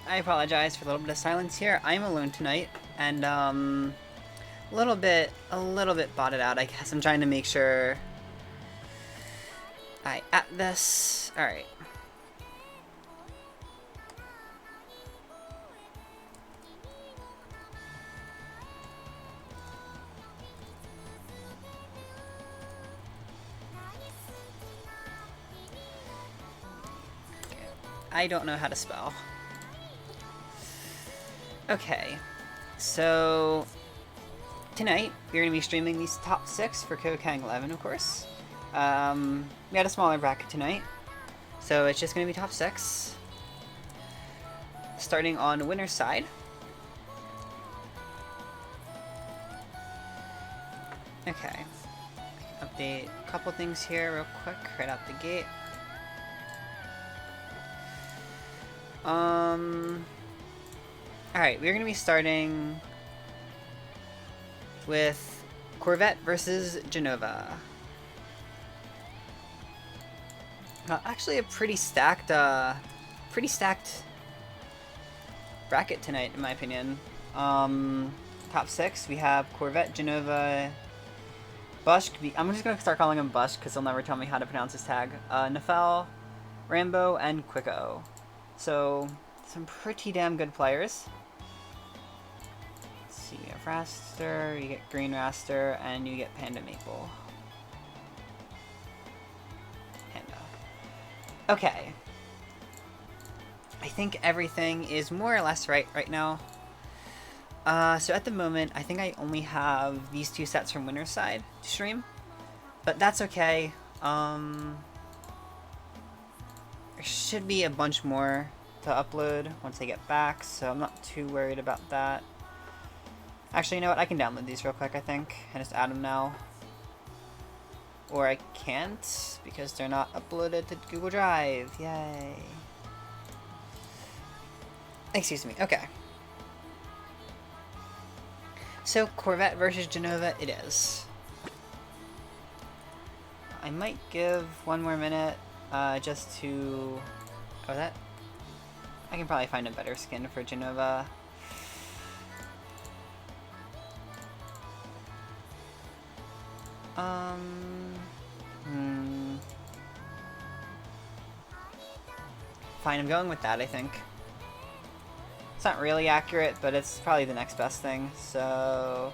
I apologize for a little bit of silence here. I'm alone tonight, and a little bit botted out. I guess I'm trying to make sure I at this. All right. I don't know how to spell. Okay, so tonight we're going to be streaming these top 6 for Kang 11, of course. We had a smaller bracket tonight, so it's just going to be top 6. Starting on the winner's side. Okay, update a couple things here real quick, right out the gate. Alright, we're going to be starting with Corpsvette versus Jenova. Actually a pretty stacked bracket tonight, in my opinion. Top 6, we have Corpsvette, Jenova, Buschk. I'm just going to start calling him Buschk because he'll never tell me how to pronounce his tag. Naphel, Rambo, and Kwico. So, some pretty damn good players. Let's see, you have Raster, you get Green Raster, and you get Panda Maple. Panda. Okay. I think everything is more or less right now. So at the moment, I think I only have these 2 sets from winner's side to stream. But that's okay. There should be a bunch more to upload once I get back, so I'm not too worried about that. Actually, you know what? I can download these real quick, I think, and just add them now. Or I can't, because they're not uploaded to Google Drive. Yay. Excuse me. Okay. So, Corpsvette versus Jenova it is. I might give one more minute. Just to... Oh, that... I can probably find a better skin for Jenova. Fine, I'm going with that, I think. It's not really accurate, but it's probably the next best thing, so...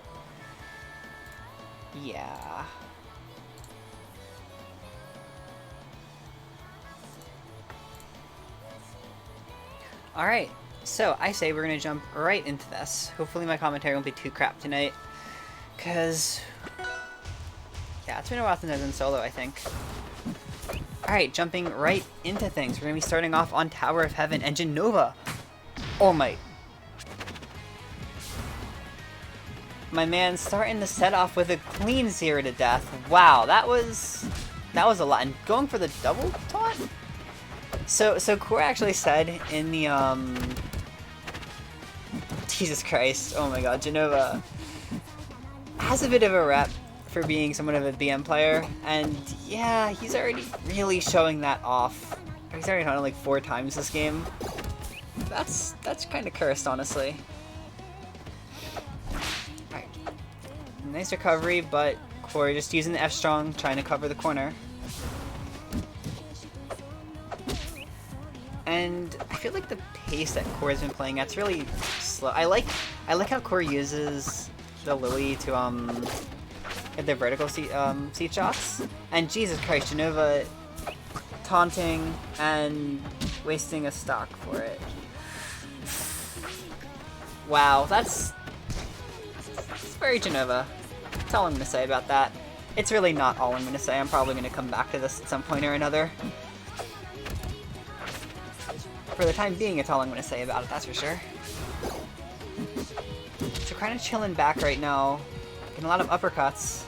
Yeah... Alright, so I say we're going to jump right into this. Hopefully my commentary won't be too crap tonight. Because... Yeah, it's been a while since I've done solo, I think. Alright, jumping right into things. We're going to be starting off on Tower of Heaven and Jenova. All Might. My man starting the set off with a clean 0 to death. Wow, that was a lot. And going for the double taunt? So Core actually said in the, Jesus Christ, oh my god, Jenova has a bit of a rep for being somewhat of a BM player, and yeah, he's already really showing that off. He's already done it like 4 times this game. That's kind of cursed, honestly. Alright. Nice recovery, but Core just using the F strong, trying to cover the corner. And I feel like the pace that Core has been playing at's really slow. I like how Core uses the Lily to get their vertical seat shots. And Jesus Christ, Jenova taunting and wasting a stock for it. Wow, that's very Jenova. That's all I'm gonna say about that. It's really not all I'm gonna say. I'm probably gonna come back to this at some point or another. For the time being, it's all I'm going to say about it, that's for sure. So kind of chilling back right now. Getting a lot of uppercuts.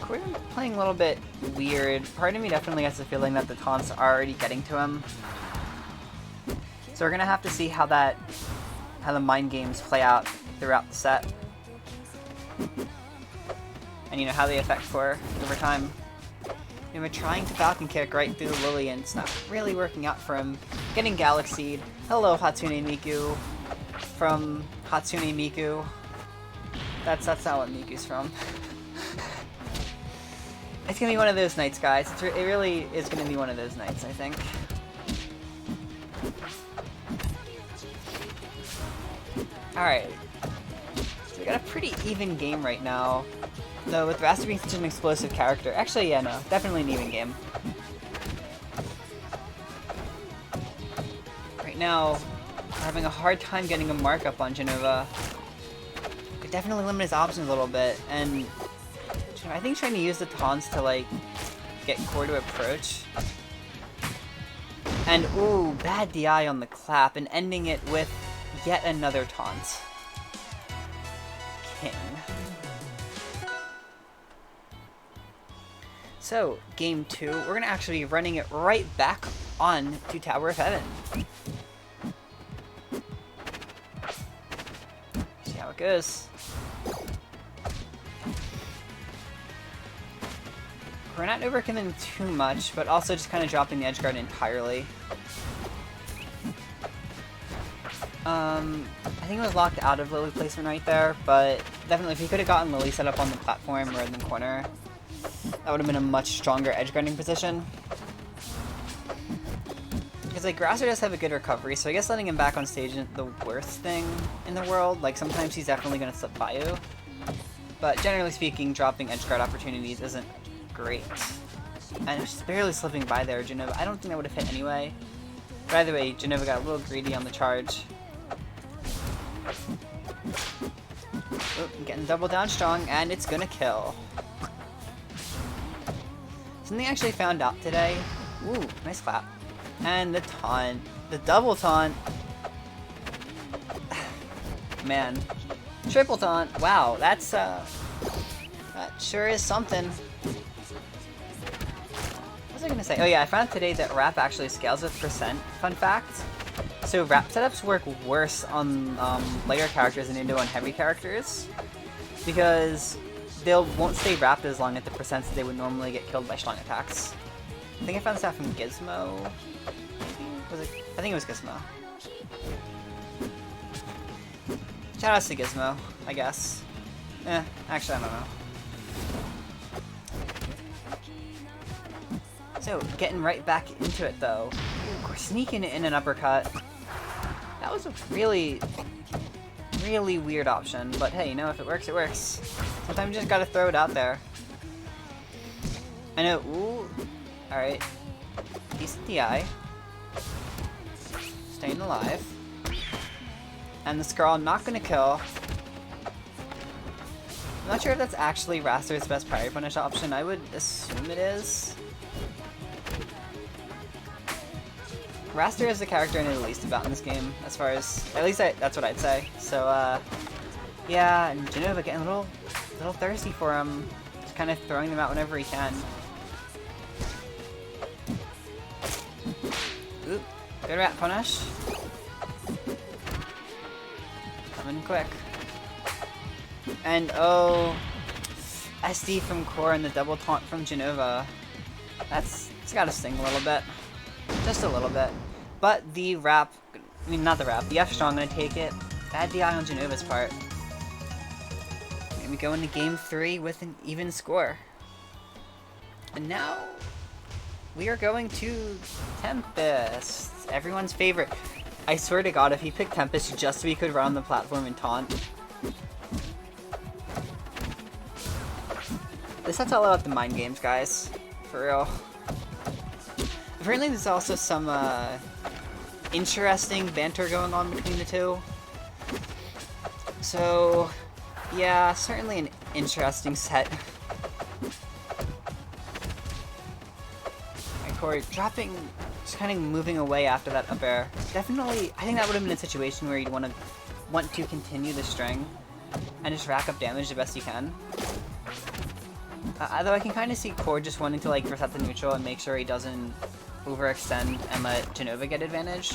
We're playing a little bit weird. Part of me definitely has the feeling that the taunts are already getting to him. So we're going to have to see how the mind games play out throughout the set. And you know how they affect Core over time. We're trying to Falcon Kick right through Lily, and it's not really working out for him. Getting Galaxied. Hello, Hatsune Miku. From Hatsune Miku. That's not what Miku's from. It's gonna be one of those nights, guys. It really is gonna be one of those nights, I think. Alright. So we got a pretty even game right now. Though with Raster being such an explosive character. Actually, yeah, no. Definitely an even game. Right now, we're having a hard time getting a markup on Jenova. Could definitely limit his options a little bit, and I think trying to use the taunts to, like, get Core to approach. And, ooh, bad DI on the clap, and ending it with yet another taunt. King. So, game 2, we're gonna actually be running it right back on to Tower of Heaven. See how it goes. We're not overcommitting too much, but also just kind of dropping the edge guard entirely. I think it was locked out of Lily placement right there, but definitely if he could have gotten Lily set up on the platform rather than corner, that would have been a much stronger edge guarding position. Because like Grasser does have a good recovery, so I guess letting him back on stage isn't the worst thing in the world. Like sometimes he's definitely going to slip by you. But generally speaking, dropping edge guard opportunities isn't great. And it's just barely slipping by there, Jenova. I don't think that would have hit anyway. But either way, Jenova got a little greedy on the charge. Oop, getting double down strong, and it's gonna kill. Something I actually found out today. Ooh, nice clap. And the taunt. The double taunt. Man. Triple taunt. Wow, that's, that sure is something. What was I gonna say? Oh yeah, I found out today that rap actually scales with percent. Fun fact. So rap setups work worse on lighter characters than they do on heavy characters. Because they won't stay wrapped as long at the percents that they would normally get killed by strong attacks. I think I found this out from Gizmo. Was it? I think it was Gizmo. Shout out to Gizmo, I guess. Actually I don't know. So, getting right back into it though. Ooh, we're sneaking in an uppercut. That was a really, really weird option, but hey, you know, if it works, it works. Sometimes you just gotta throw it out there. I know, ooh, alright. Decent DI. Staying alive. And the Skrull not gonna kill. I'm not sure if that's actually Raster's best parry punish option. I would assume it is. Raster is the character I know the least about in this game, as far as, at least that's what I'd say. So, yeah, and Jenova getting a little thirsty for him, just kind of throwing them out whenever he can. Oop, good rat punish. Coming quick. And oh, SD from Core and the double taunt from Jenova. It's gotta sting a little bit. Just a little bit. But the wrap, I mean not the wrap, the F strong gonna take it. Bad DI on Jenova's part. And we go into game 3 with an even score. And now we are going to Tempest. Everyone's favorite. I swear to God, if he picked Tempest just so he could run on the platform and taunt. This sets all about the mind games, guys. For real. Apparently there's also some interesting banter going on between the two. So, yeah, certainly an interesting set. And Corey dropping, just kind of moving away after that up air. Definitely, I think that would have been a situation where you'd want to continue the string and just rack up damage the best you can. Although I can kind of see Core just wanting to like reset the neutral and make sure he doesn't overextend and let Jenova get advantage.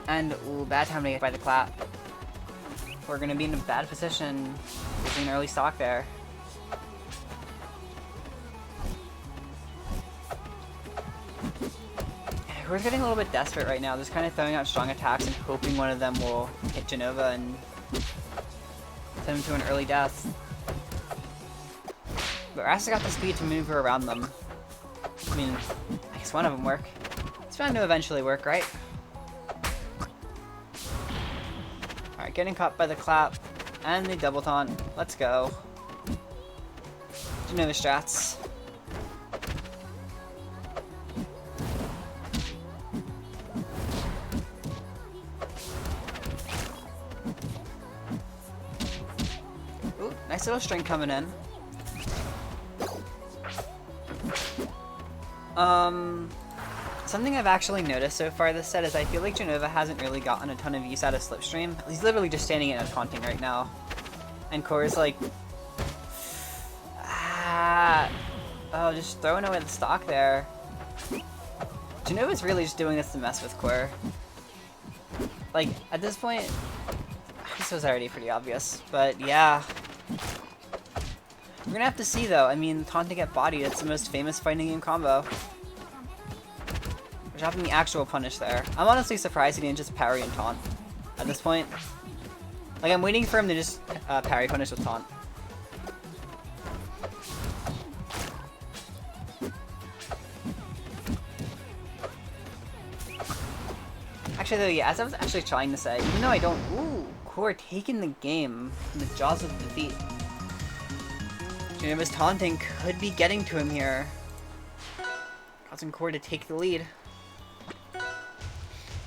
And ooh, bad time to get by the clap. We're gonna be in a bad position losing an early stock there. Core's getting a little bit desperate right now. Just kind of throwing out strong attacks and hoping one of them will hit Jenova and send him to an early death. But Ras has got the speed to maneuver around them. I mean, I guess one of them work. It's bound to eventually work, right? Alright, getting caught by the clap and the double taunt. Let's go. Jenova strats. Ooh, nice little string coming in. Something I've actually noticed so far this set is I feel like Jenova hasn't really gotten a ton of use out of Slipstream. He's literally just standing in and taunting right now. And Core's like... oh, just throwing away the stock there. Jenova's really just doing this to mess with Core. Like, at this point... This was already pretty obvious, but yeah. We're gonna have to see though. I mean, taunting at body, it's the most famous fighting game combo. We're dropping the actual punish there. I'm honestly surprised he didn't just parry and taunt at this point. Like, I'm waiting for him to just parry punish with taunt. Actually though, yeah, as I was actually trying to say, even though I don't... Ooh, Core taking the game from the jaws of defeat. Jenova's taunting could be getting to him here, causing Core to take the lead.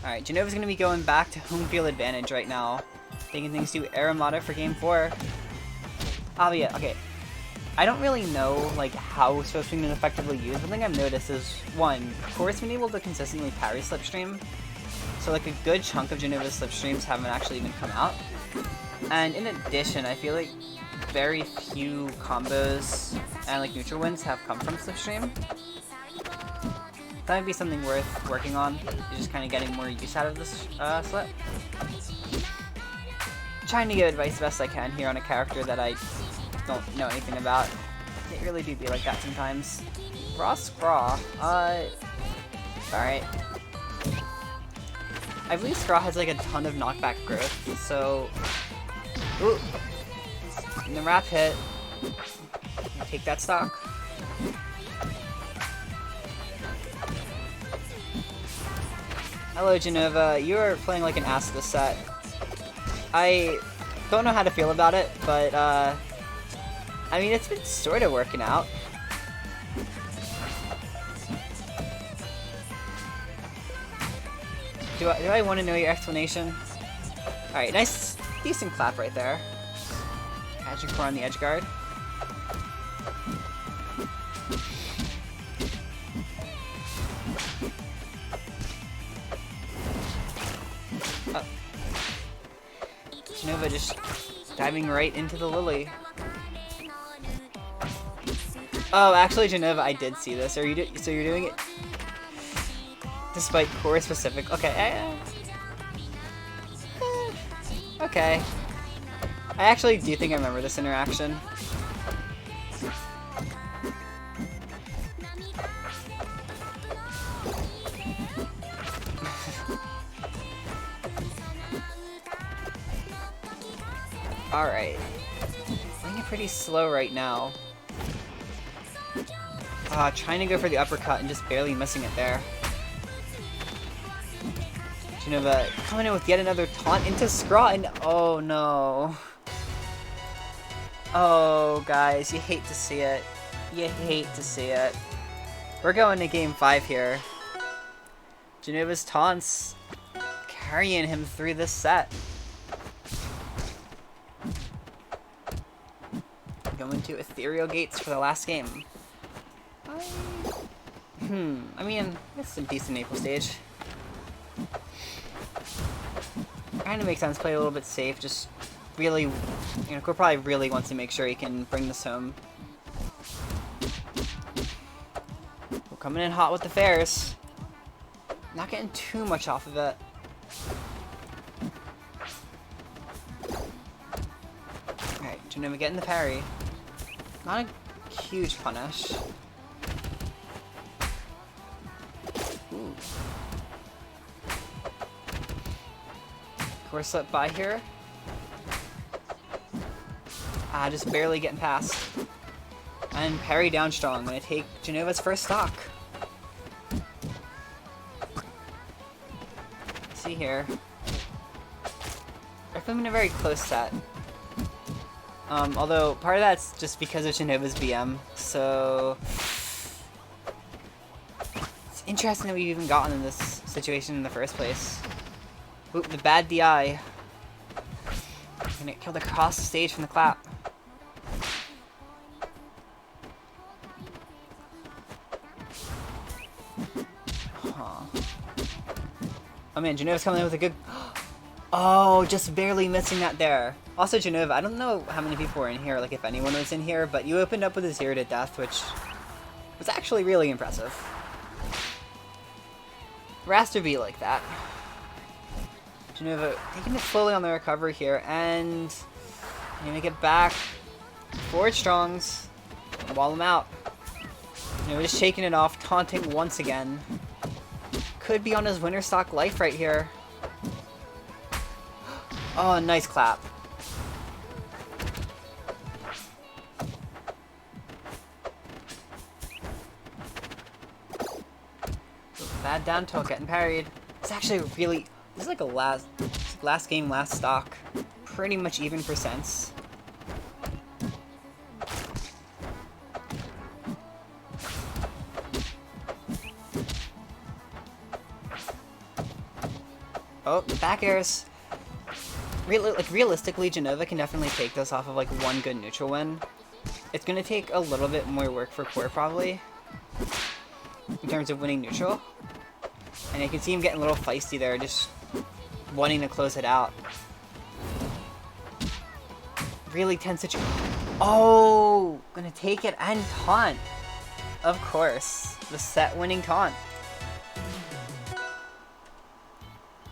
Alright, Jenova's going to be going back to home field advantage right now, taking things to Aramata for game 4. Oh yeah, okay. I don't really know like how Slipstream is effectively used. One thing I've noticed is, one, Core's been able to consistently parry Slipstream, so like a good chunk of Jenova's Slipstreams haven't actually even come out. And in addition, I feel like very few combos and like neutral wins have come from Slipstream. That might be something worth working on, just kind of getting more use out of this slip. Trying to give advice best I can here on a character that I don't know anything about. It really do be like that sometimes. Scraw. Alright. I believe Scraw has like a ton of knockback growth, so... Ooh! And the wrap hit. Take that stock. Hello, Jenova. You are playing like an ass this set. I don't know how to feel about it, but I mean, it's been sort of working out. Do I want to know your explanation? Alright, nice, decent clap right there. Magic Core on the edge guard. Oh. Jenova just diving right into the lily. Oh, actually, Jenova, I did see this. So you're doing it despite core specific. Okay. Okay. I actually do think I remember this interaction. Alright. Playing it pretty slow right now. Trying to go for the uppercut and just barely missing it there. Jenova coming in with yet another taunt into Scraw, and oh no. Oh, guys, you hate to see it. You hate to see it. We're going to game 5 here. Jenova's taunts carrying him through this set. Going to Ethereal Gates for the last game. I mean, it's a decent Naphel stage. Kind of makes sense, play a little bit safe, just really, you know, Core probably really wants to make sure he can bring this home. We're coming in hot with the fares. Not getting too much off of it. Alright, Jenova getting the parry. Not a huge punish. Ooh. Force slip by here. Ah, just barely getting past. And parry down strong. I'm gonna take Jenova's first stock. Let's see here. We're filming a very close set. Although part of that's just because of Jenova's BM, so it's interesting that we've even gotten in this situation in the first place. Oop, the bad DI. I'm gonna get killed across the stage from the clap. Oh man, Jenova's coming in with a good... Oh, just barely missing that there. Also, Jenova, I don't know how many people were in here, like if anyone was in here, but you opened up with a 0 to death, which was actually really impressive. Raster be like that. Jenova taking it slowly on the recovery here, and you're gonna get back. Forward strongs, wall him out. Jenova just shaking it off, taunting once again. Could be on his winner stock life right here. Oh, nice clap. Bad down tilt, getting parried. It's actually really... This is like a last game, last stock. Pretty much even percents. Oh, the back airs. Realistically, Jenova can definitely take this off of like one good neutral win. It's gonna take a little bit more work for Core probably, in terms of winning neutral. And you can see him getting a little feisty there, just wanting to close it out. Really tense situation. Oh, gonna take it and taunt. Of course, the set-winning taunt.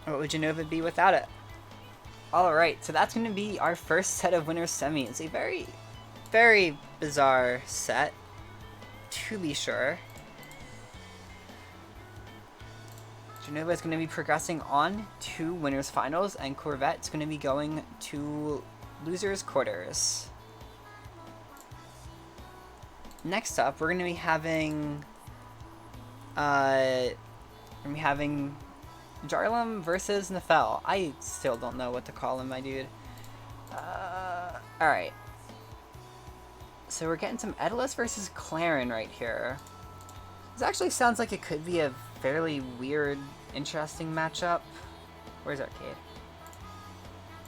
What would Jenova be without it? Alright, so that's going to be our first set of winners semi. It's a very, very bizarre set, to be sure. Jenova is going to be progressing on to winners finals, and Corpsvette is going to be going to losers quarters. Next up, we're going to be having Jharlem versus Naphel. I still don't know what to call him, my dude. Alright. So we're getting some Edalus versus Claren right here. This actually sounds like it could be a fairly weird, interesting matchup. Where's Arcade?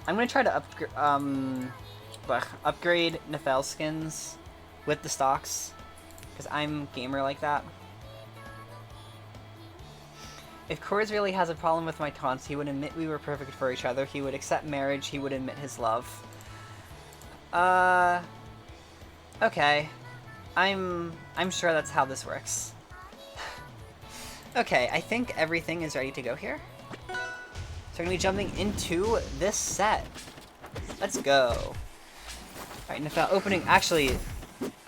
I'm gonna try to upgrade Naphel skins with the stocks, because I'm gamer like that. If Corz really has a problem with my taunts, he would admit we were perfect for each other. He would accept marriage. He would admit his love. Okay. I'm sure that's how this works. Okay, I think everything is ready to go here. So we're gonna be jumping into this set. Let's go. Alright, Naphel opening. Actually,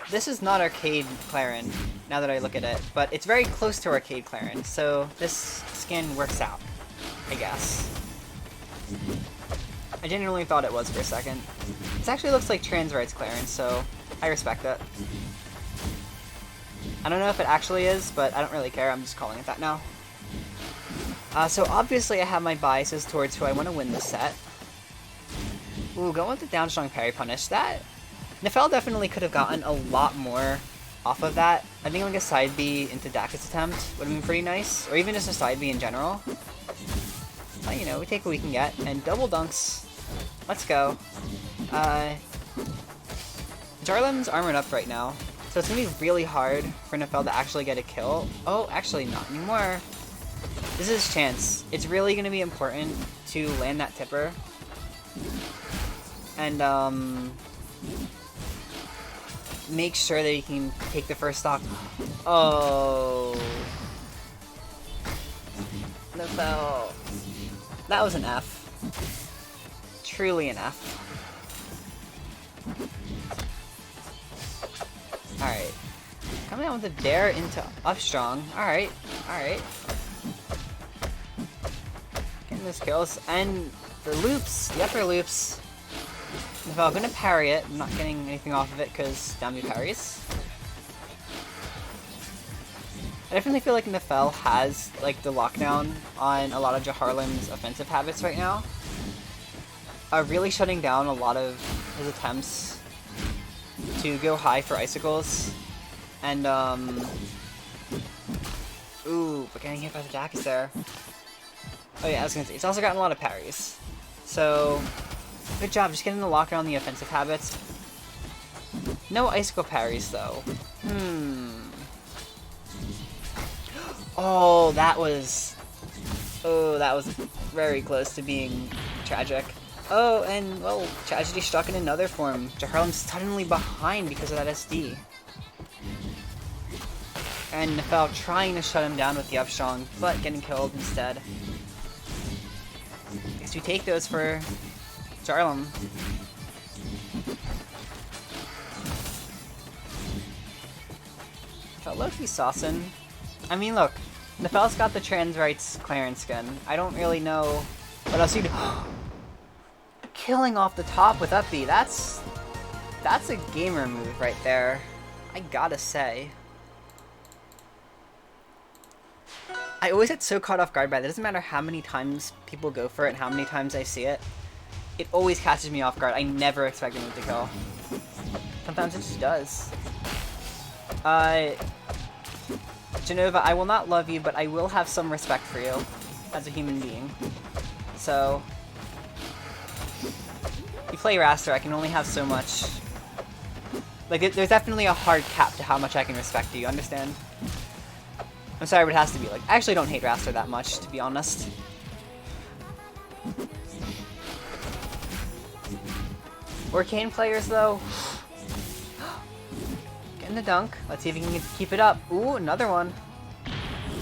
this is not Arcade Claren, now that I look at it, but it's very close to Arcade Claren, so this skin works out, I guess. I genuinely thought it was for a second. This actually looks like trans rights Claren, so I respect it. I don't know if it actually is, but I don't really care, I'm just calling it that now. So obviously I have my biases towards who I want to win this set. Ooh, going with the down strong parry punish. That Naphel definitely could have gotten a lot more off of that. I think like a side B into Daka's attempt would have been pretty nice, or even just a side B in general. But you know, we take what we can get, and double dunks. Let's go. Jharlem's armored up right now, so it's gonna be really hard for Naphel to actually get a kill. Oh, actually not anymore. This is his chance. It's really gonna be important to land that tipper. And make sure that he can take the first stock. Oh. Naphel. That was an F. Truly an F. Alright. Coming out with a dare into up strong. Alright. Alright. Getting those kills. And The loops, the upper loops. If I'm gonna parry it, I'm not getting anything off of it because down B parries. I definitely feel like Naphel has like the lockdown on a lot of Jharlem's offensive habits right now. Really shutting down a lot of his attempts to go high for icicles. And ooh, but getting hit by the Dak is there. Oh yeah, I was gonna say, it's also gotten a lot of parries. So, good job, just getting the lockdown on the offensive habits. No icicle parries, though. Oh, that was very close to being tragic. Oh, and, well, tragedy struck in another form. Jharlem's suddenly behind because of that SD. And Naphel trying to shut him down with the up strong, but getting killed instead. Guess we take those for Jharlem. Felt low-key saucin'. I mean, look, Naphel's got the trans rights clearance skin. I don't really know what else you'd... Killing off the top with up B, that's a gamer move right there. I gotta say. I always get so caught off guard by that. It doesn't matter how many times people go for it and how many times I see it. It always catches me off guard. I never expect a move to kill. Sometimes it just does. Jenova, I will not love you, but I will have some respect for you as a human being. So, you play Raster, I can only have so much. Like, there's definitely a hard cap to how much I can respect you, understand? I'm sorry, but it has to be. Like, I actually don't hate Raster that much, to be honest. Arcane players, though. Getting the dunk. Let's see if he can keep it up. Ooh, another one.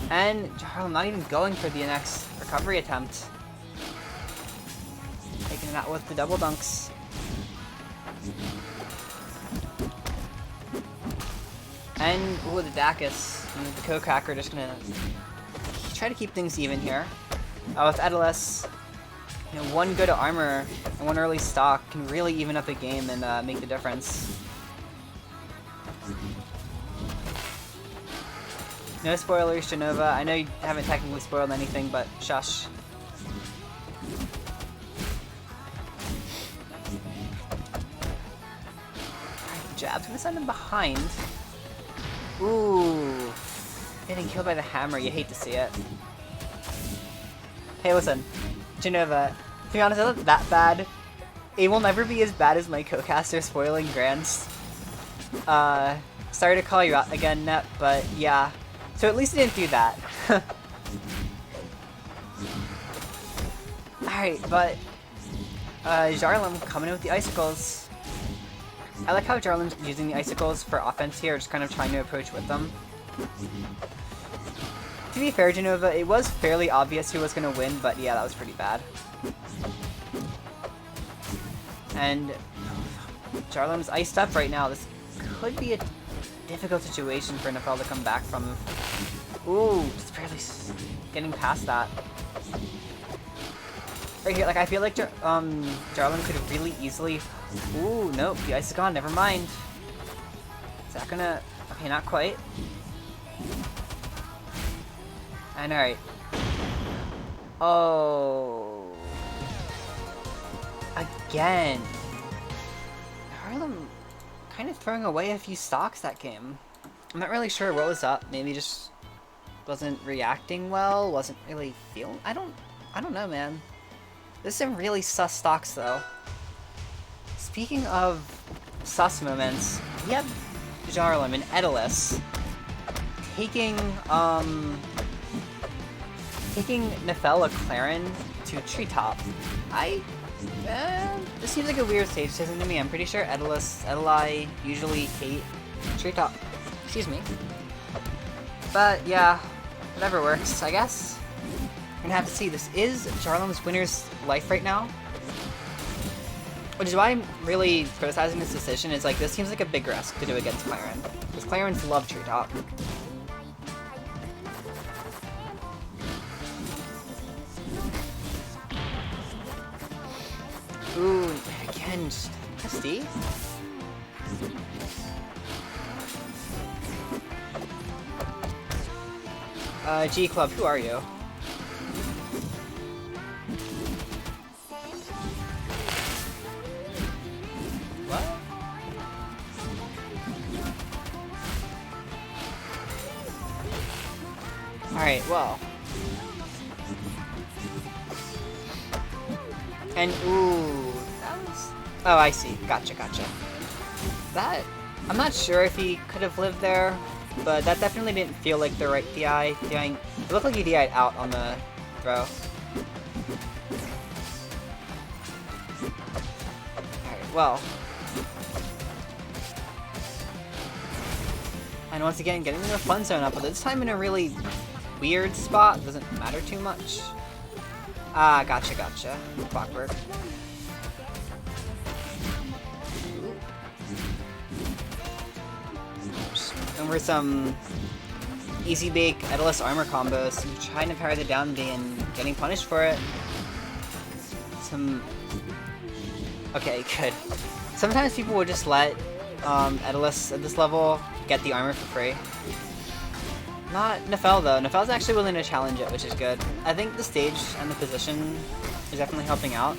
And Jharlem not even going for the next recovery attempt. Taking it out with the double dunks. And, ooh, the Dacus. The Co-Cracker just gonna try to keep things even here. With Edelis, you know, one good armor and one early stock can really even up a game and make the difference. No spoilers, Jenova. I know you haven't technically spoiled anything, but shush. Alright, jab's gonna send him behind. Ooh. Getting killed by the hammer, you hate to see it. Hey, listen. Jenova, to be honest, it wasn't that bad. It will never be as bad as my co-caster spoiling Grants. Sorry to call you out again, Net, but yeah. So at least it didn't do that. Alright, but Jharlem coming in with the icicles. I like how Jharlem's using the icicles for offense here, just kind of trying to approach with them. To be fair, Jenova, it was fairly obvious who was going to win, but yeah, that was pretty bad. And Jharlem's iced up right now. This could be a difficult situation for Naphel to come back from. Ooh, just barely getting past that. Right here, like, I feel like Jharlem could have really easily... Ooh, nope, the ice is gone, never mind. Is that gonna... Okay, not quite. And alright. Oh... Again. Jharlem kind of throwing away a few stocks that game. I'm not really sure what was up. Maybe just wasn't reacting well, wasn't really feeling... I don't know, man. There's some really sus stocks, though. Speaking of sus moments, we have Jharlem and Edelis taking Naphel a Clarin to Treetop. This seems like a weird stage decision to me. I'm pretty sure Edeli usually hate Treetop. Excuse me. But yeah, whatever works, I guess. We're gonna have to see. This is Jharlem's winner's life right now. Which is why I'm really criticizing this decision. Is like, this seems like a big risk to do against Clarin. Because Clarins love Treetop. Ooh, again, just SD? G Club, who are you? What? Alright, well. And, ooh, that was... Oh, I see. Gotcha. That... I'm not sure if he could have lived there, but that definitely didn't feel like the right DI. It looked like he DI'd out on the throw. Alright, well. And once again, getting the fun zone up, but this time in a really weird spot. Doesn't matter too much. Ah, gotcha. Clockwork. And we're some easy bake Edalus armor combos. I'm trying to parry the down B and getting punished for it. Okay, good. Sometimes people would just let Edalus at this level get the armor for free. Not Naphel though. Naphel's actually willing to challenge it, which is good. I think the stage and the position is definitely helping out.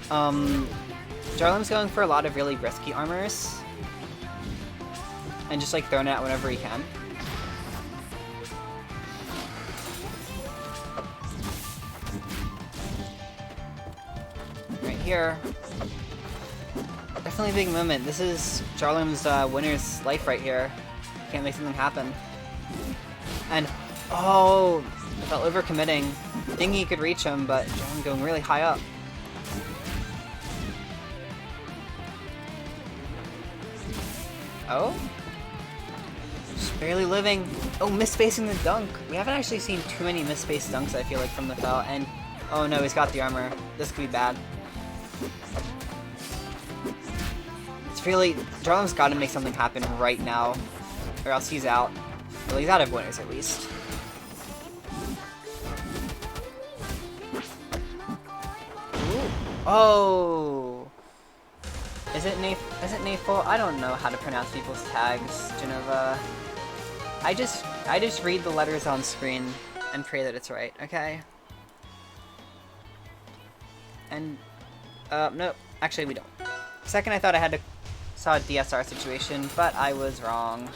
Jharlem's going for a lot of really risky armors. And just like throwing it out whenever he can. Right here. Definitely a big moment. This is Jharlem's winner's life right here. Can't make something happen. And, oh, I felt overcommitting. Thinking he could reach him, but Jharlem going really high up. Oh? Just barely living. Oh, misspacing the dunk. We haven't actually seen too many misspaced dunks, I feel like, from Naphel. And, oh no, he's got the armor. This could be bad. It's really... Jharlem's got to make something happen right now, or else he's out. Well, he's out of winners, at least. Ooh. Oh! Is it Naphel? I don't know how to pronounce people's tags, Jenova. I just read the letters on screen and pray that it's right, okay? And, nope. Actually, we don't. Second, I thought I saw a DSR situation, but I was wrong.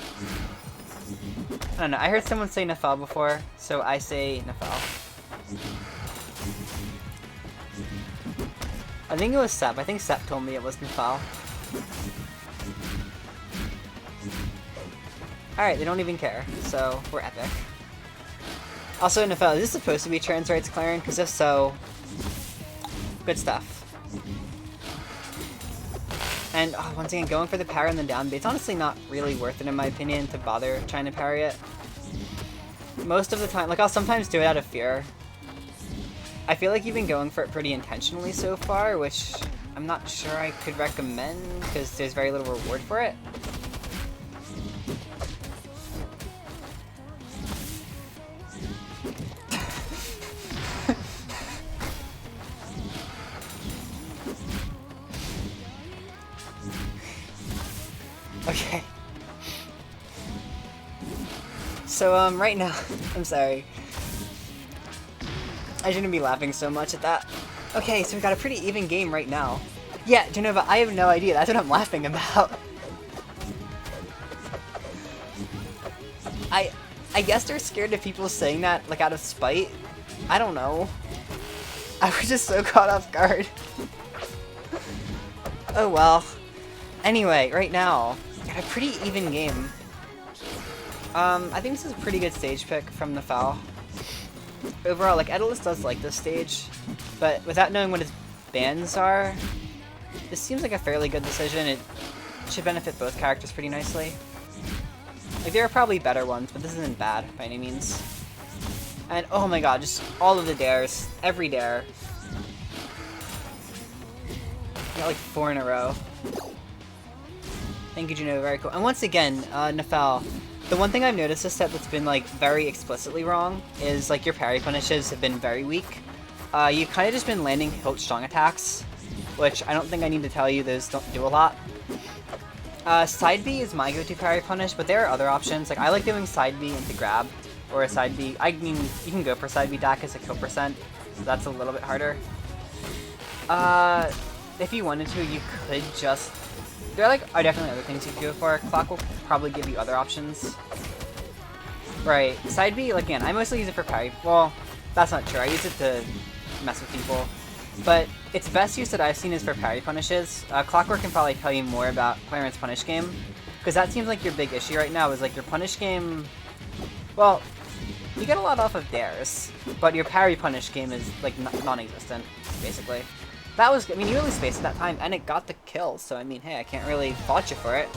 I don't know, I heard someone say Naphel before, so I say Naphel. I think it was Sep. I think Sep told me it was Naphel. Alright, they don't even care, so we're epic. Also, Naphel, is this supposed to be trans rights clearing? Because if so, good stuff. And once again, going for the parry and the down B. It's honestly not really worth it in my opinion to bother trying to parry it. Most of the time, like I'll sometimes do it out of fear. I feel like you've been going for it pretty intentionally so far, which I'm not sure I could recommend because there's very little reward for it. Okay. So, right now, I'm sorry. I shouldn't be laughing so much at that. Okay, so we've got a pretty even game right now. Yeah, Jenova, I have no idea. That's what I'm laughing about. I guess they're scared of people saying that, like, out of spite. I don't know. I was just so caught off guard. Oh well. Anyway, right now, got a pretty even game. I think this is a pretty good stage pick from Naphel. Overall, like, Edalus does like this stage, but without knowing what his bans are, this seems like a fairly good decision. It should benefit both characters pretty nicely. Like, there are probably better ones, but this isn't bad by any means. And, oh my god, just all of the dares. Every dare. I got like 4 in a row. Thank you, Jenova, very cool. And once again, Naphel, the one thing I've noticed this set that's been, like, very explicitly wrong is, like, your parry punishes have been very weak. You've kind of just been landing hilt strong attacks which I don't think I need to tell you, those don't do a lot. Side B is my go-to parry punish, but there are other options. Like, I like doing side B into grab, or a side B. I mean, you can go for side B DAC as a kill percent, so that's a little bit harder. If you wanted to, you could just... There are definitely other things you could go for. Clock will probably give you other options. Right, side B, like, again, I mostly use it for parry. Well, that's not true. I use it to mess with people. But its best use that I've seen is for parry punishes. Clockwork can probably tell you more about Clarence's punish game, because that seems like your big issue right now, is like your punish game... Well, you get a lot off of dares, but your parry punish game is like non-existent, basically. That was, I mean, you really spaced at that time, and it got the kill, so I mean, hey, I can't really fault you for it.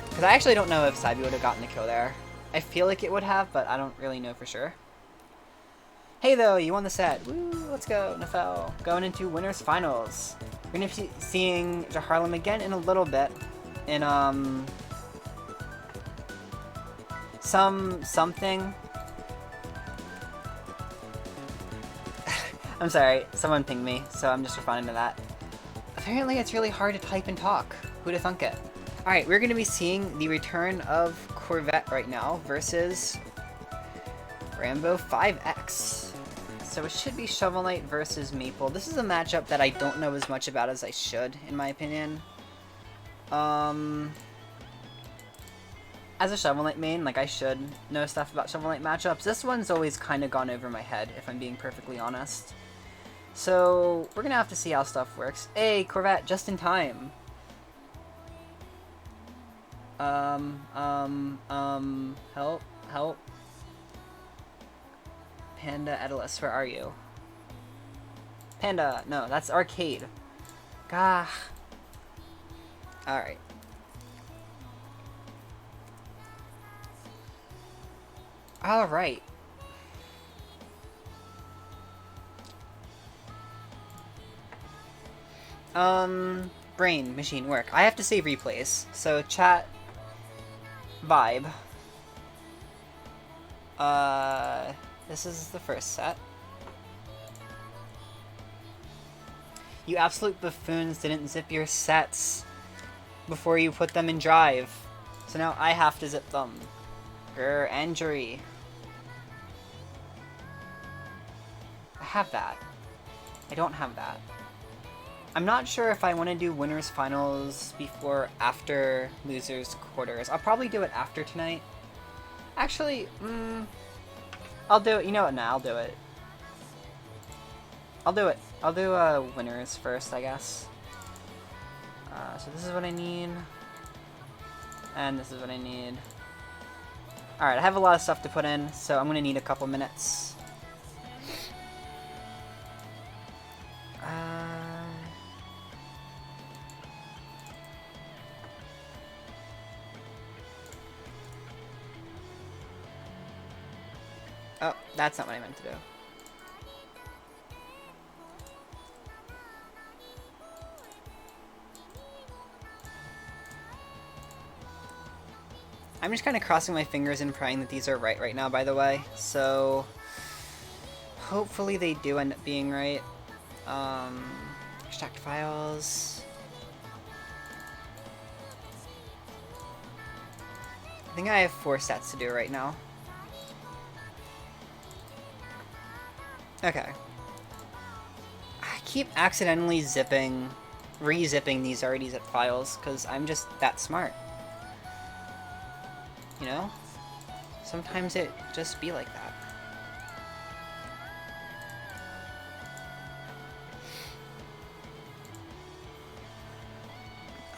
Because I actually don't know if Saibi would have gotten the kill there. I feel like it would have, but I don't really know for sure. Hey though, you won the set. Woo, let's go, Naphel. Going into winners finals. We're gonna be seeing Jharlem again in a little bit. In something. I'm sorry, someone pinged me, so I'm just responding to that. Apparently it's really hard to type and talk. Who'da thunk it? Alright, we're gonna be seeing the return of Corpsvette right now versus Rambo 5X. So it should be Shovel Knight versus Maple. This is a matchup that I don't know as much about as I should, in my opinion. As a Shovel Knight main, like, I should know stuff about Shovel Knight matchups. This one's always kind of gone over my head, if I'm being perfectly honest. So, we're gonna have to see how stuff works. Hey, Corvette, just in time. Help. Panda Edalus, where are you? Panda, no, that's Arcade. Gah. Alright. Alright. Brain machine work. I have to save replays. So chat vibe. This is the first set. You absolute buffoons didn't zip your sets before you put them in drive. So now I have to zip them. Grr, injury. I have that. I don't have that. I'm not sure if I want to do winners finals before after losers quarters. I'll probably do it after tonight. Actually, I'll do it. You know what? Nah, I'll do it. I'll do it. I'll do winners first, I guess. So this is what I need. And this is what I need. Alright, I have a lot of stuff to put in, so I'm going to need a couple minutes. Oh, that's not what I meant to do. I'm just kind of crossing my fingers and praying that these are right now, by the way. So, hopefully they do end up being right. Extract files. I think I have 4 sets to do right now. Okay. I keep accidentally re-zipping these already zipped files, because I'm just that smart. You know? Sometimes it just be like that.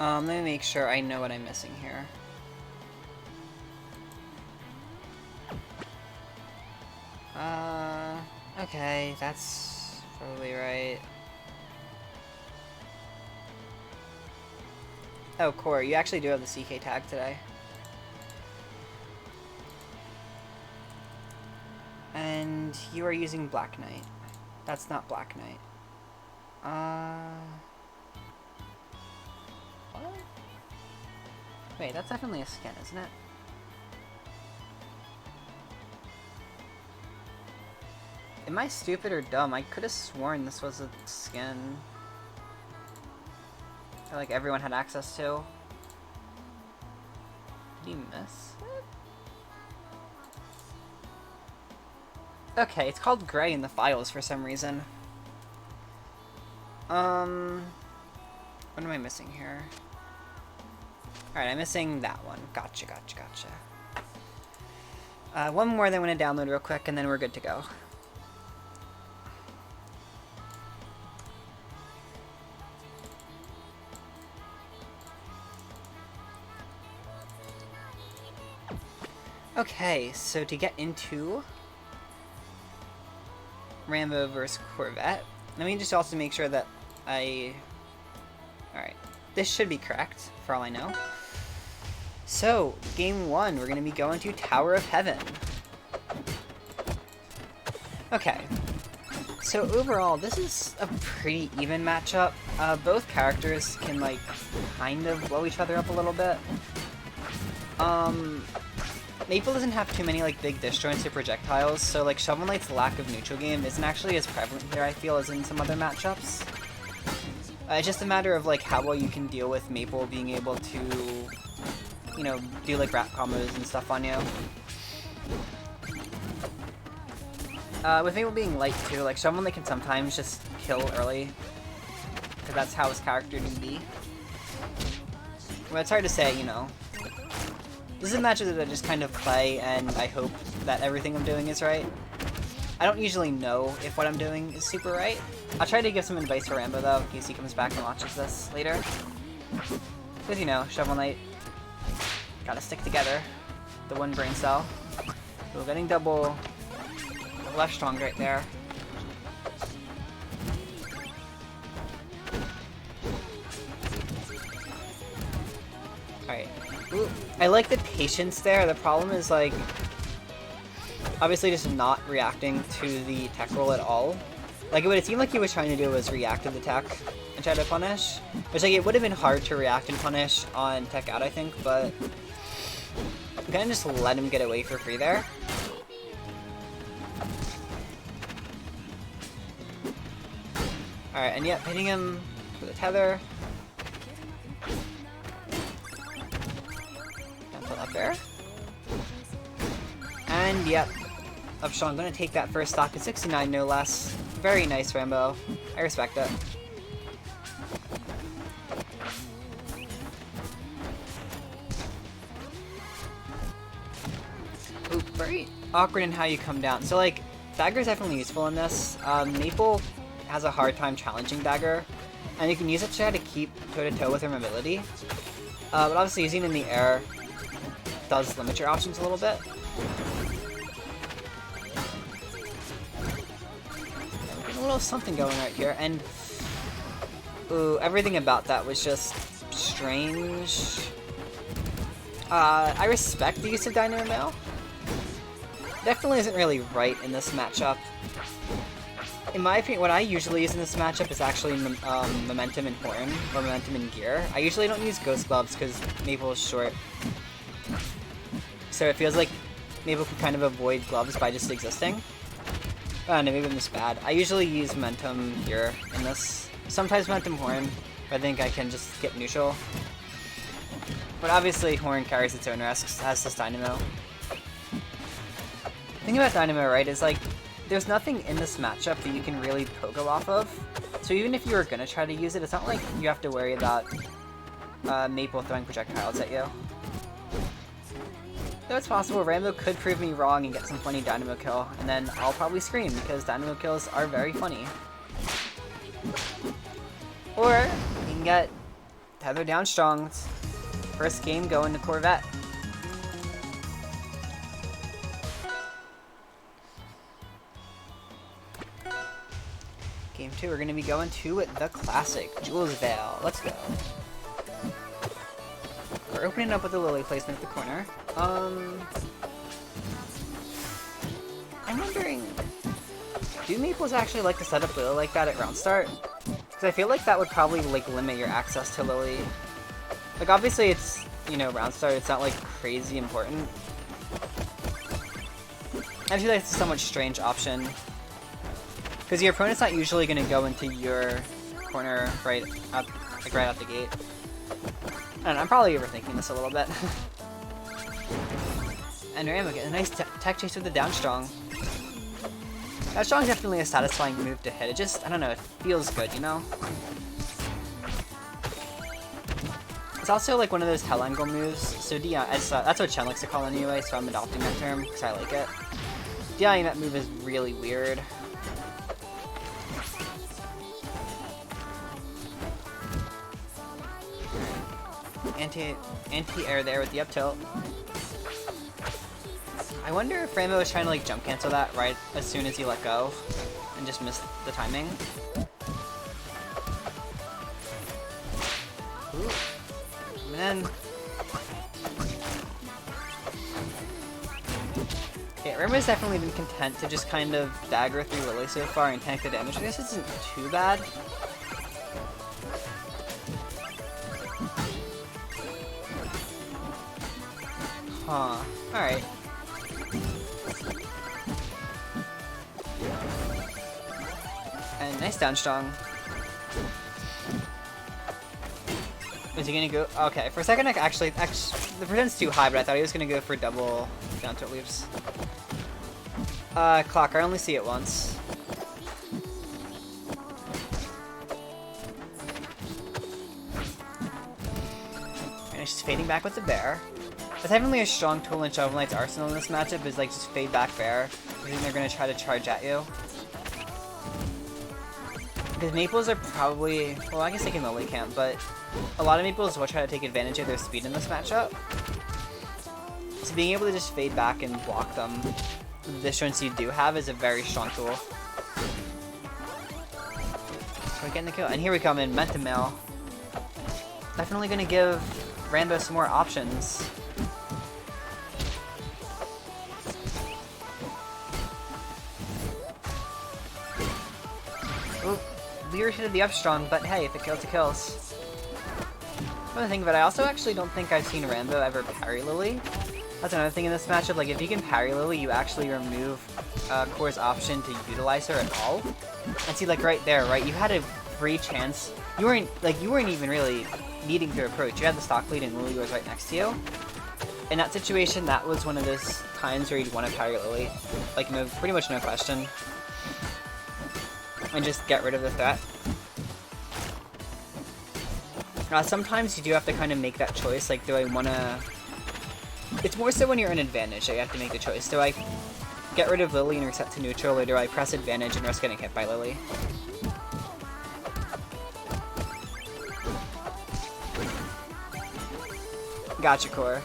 Let me make sure I know what I'm missing here. Okay, that's probably right. Oh, Corey, you actually do have the CK tag today. And you are using Black Knight. That's not Black Knight. What? Wait, that's definitely a skin, isn't it? Am I stupid or dumb? I could have sworn this was a skin. That, like, everyone had access to. Did you miss it? Okay, it's called gray in the files for some reason. What am I missing here? Alright, I'm missing that one. Gotcha. One more that I'm going to download real quick, and then we're good to go. Okay, so to get into Rambo vs. Corpsvette, let me just also make sure that Alright, this should be correct, for all I know. So, game 1, we're going to be going to Tower of Heaven. Okay, so overall, this is a pretty even matchup. Both characters can, like, kind of blow each other up a little bit. Naphel doesn't have too many, like, big disjoints or projectiles, so, like, Shovel Knight's lack of neutral game isn't actually as prevalent here, I feel, as in some other matchups. It's just a matter of, like, how well you can deal with Maple being able to, you know, do, like, wrap combos and stuff on you. With Maple being light, too, like, Shovel Knight can sometimes just kill early, because that's how his character can be. Well, it's hard to say, you know. This is a matchup that I just kind of play, and I hope that everything I'm doing is right. I don't usually know if what I'm doing is super right. I'll try to give some advice for Rambo, though, in case he comes back and watches this later. Because, you know, Shovel Knight, gotta stick together. The one brain cell. So we're getting double left strong right there. Alright. Ooh, I like the patience there. The problem is, like, obviously just not reacting to the tech roll at all. Like, what it seemed like he was trying to do was react to the tech and try to punish. Which, like, it would have been hard to react and punish on tech out, I think, but I'm gonna just let him get away for free there. Alright, and yep, hitting him with a tether. Up there. And yep, Upshaw, I'm gonna take that first stock at 69, no less. Very nice, Rambo. I respect it. Ooh, very awkward in how you come down. So, like, Dagger is definitely useful in this. Naphel has a hard time challenging Dagger, and you can use it to try to keep toe-to-toe with her mobility. But obviously using it in the air does limit your options a little bit. A little something going right here, and ooh, everything about that was just strange. I respect the use of Dynamo Mail. Definitely isn't really right in this matchup. In my opinion, what I usually use in this matchup is actually Momentum and Horn, or Momentum and Gear. I usually don't use Ghost Gloves because Maple is short. So it feels like Maple can kind of avoid gloves by just existing. No, maybe I'm just bad. I usually use Momentum Gear in this. Sometimes Momentum Horn, but I think I can just get neutral. But obviously Horn carries its own risks, as does Dynamo. The thing about Dynamo, right, is like, there's nothing in this matchup that you can really pogo off of. So even if you were gonna try to use it, it's not like you have to worry about Maple throwing projectiles at you. Though it's possible, Rambo could prove me wrong and get some funny Dynamo kill, and then I'll probably scream, because Dynamo kills are very funny. Or, you can get Tether down strong. First game going to Corpsvette. Game 2, we're going to be going to the classic, Jules Vale. Let's go. We're opening up with a Lily placement at the corner. I'm wondering, do Maples actually like to set up Lily like that at round start? Because I feel like that would probably, like, limit your access to Lily. Like, obviously it's, you know, round start, it's not, like, crazy important. I feel like it's a somewhat strange option. Because your opponent's not usually going to go into your corner right up like right out the gate. I don't know, I'm probably overthinking this a little bit. And Rambo getting a nice tech chase with the down strong. Down strong is definitely a satisfying move to hit. It just, I don't know, it feels good, you know? It's also like one of those hell angle moves. So that's what Chen likes to call it anyway, so I'm adopting that term because I like it. DIing that move is really weird. Anti-air there with the up tilt. I wonder if Rambo was trying to like jump cancel that right as soon as he let go and just missed the timing. Ooh. And then... Yeah, Rambo's definitely been content to just kind of dagger through Lily so far and tank the damage. I guess this isn't too bad. Huh. Alright. And nice down strong. Is he gonna go? Okay, for a second, actually, the percent's too high, but I thought he was gonna go for double down tilt leaves. Clock, I only see it once. And it's just fading back with the bear. That's definitely a strong tool in Shovel Knight's arsenal in this matchup, is like just fade back bear. I think they're gonna try to charge at you. Because Maples are probably, well, I guess they can Lily camp, but a lot of Maples will try to take advantage of their speed in this matchup. So being able to just fade back and block them, the strengths you do have, is a very strong tool. So we're getting the kill, and here we come in, meant to mail. Definitely gonna give Rambo some more options. Ooh, weird hit of the up strong, but hey, if it kills, it kills. Another thing, but I also actually don't think I've seen Rambo ever parry Lily. That's another thing in this matchup, like if you can parry Lily, you actually remove Core's option to utilize her at all. And see, like right there, right, you had a free chance. You weren't even really needing to approach. You had the stock lead and Lily was right next to you. In that situation, that was one of those times where you'd want to parry Lily. Like, no, pretty much no question. And just get rid of the threat. Sometimes you do have to kind of make that choice, like, do I want to... It's more so when you're in advantage that you have to make the choice. Do I get rid of Lily and reset to neutral, or do I press advantage and risk getting hit by Lily? Gotcha, Core.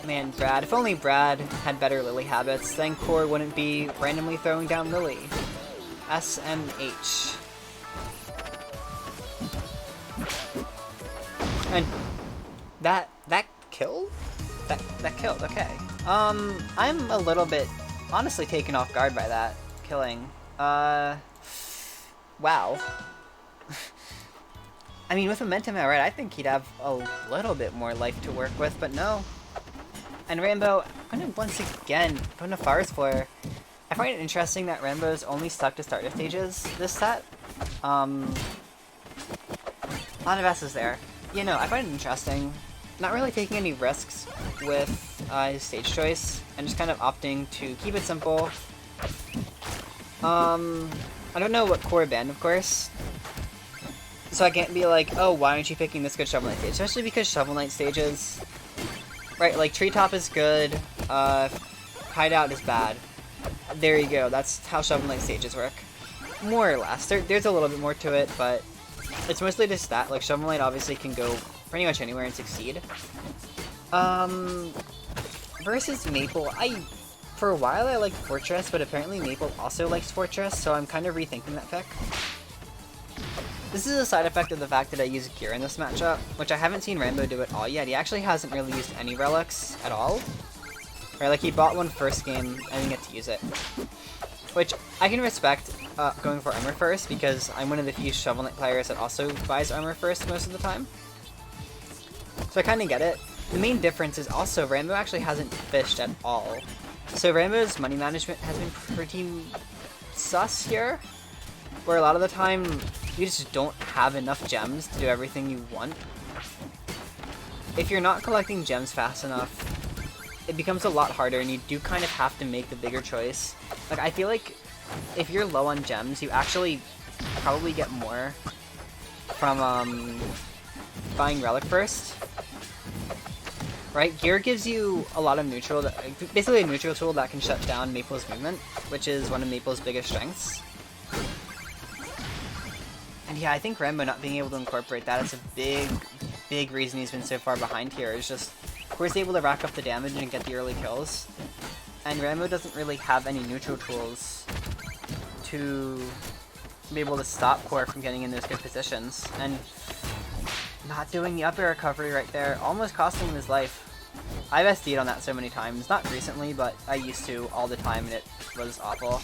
Man, Brad. If only Brad had better Lily habits, then Core wouldn't be randomly throwing down Lily. SMH. And that killed? That killed, okay. I'm a little bit honestly taken off guard by that killing. Wow. I mean, with Momentum right, I think he'd have a little bit more life to work with, but no. And Rambo, I'm gonna once again put in a Fire Flare. I find it interesting that Rambo's only stuck to starter stages this set. A lot of S's there. You know, I find it interesting. Not really taking any risks with his stage choice, and just kind of opting to keep it simple. I don't know what Core banned, of course. So I can't be like, oh, why aren't you picking this good Shovel Knight stage? Especially because Shovel Knight stages... Right, like, Treetop is good, Hideout is bad. There you go, that's how Shovel Knight stages work. More or less. There's a little bit more to it, but it's mostly just that. Like, Shovel Knight obviously can go pretty much anywhere and succeed. Versus Maple, for a while I liked Fortress, but apparently Maple also likes Fortress, so I'm kind of rethinking that pick. This is a side effect of the fact that I use gear in this matchup, which I haven't seen Rambo do at all yet. He actually hasn't really used any relics at all. Right, like he bought one first game and didn't get to use it. Which I can respect going for armor first, because I'm one of the few Shovel Knight players that also buys armor first most of the time. So I kind of get it. The main difference is also Rambo actually hasn't fished at all. So Rambo's money management has been pretty sus here, where a lot of the time you just don't have enough gems to do everything you want. If you're not collecting gems fast enough, it becomes a lot harder and you do kind of have to make the bigger choice. Like, I feel like if you're low on gems, you actually probably get more from buying Relic first. Right? Gear gives you a lot of neutral, basically a neutral tool that can shut down Maple's movement, which is one of Maple's biggest strengths. And yeah, I think Rambo not being able to incorporate that is a big reason he's been so far behind here. It's just, Core's able to rack up the damage and get the early kills. And Rambo doesn't really have any neutral tools to be able to stop Core from getting in those good positions. And not doing the up air recovery right there, almost costing him his life. I've SD'd on that so many times, not recently, but I used to all the time and it was awful.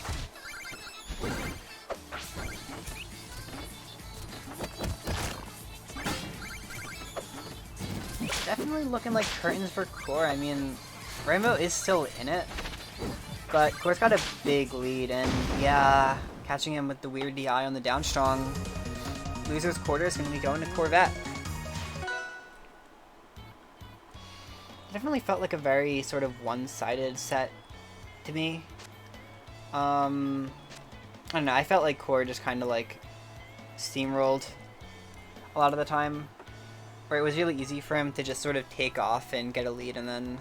Definitely looking like curtains for Core. I mean, Rambo is still in it, but Core's got a big lead, and yeah, catching him with the weird DI on the down strong. Loser's quarter is going to be going to Corpsvette. Definitely felt like a very sort of one-sided set to me. I don't know, I felt like Core just kind of like steamrolled a lot of the time, where it was really easy for him to just sort of take off and get a lead and then,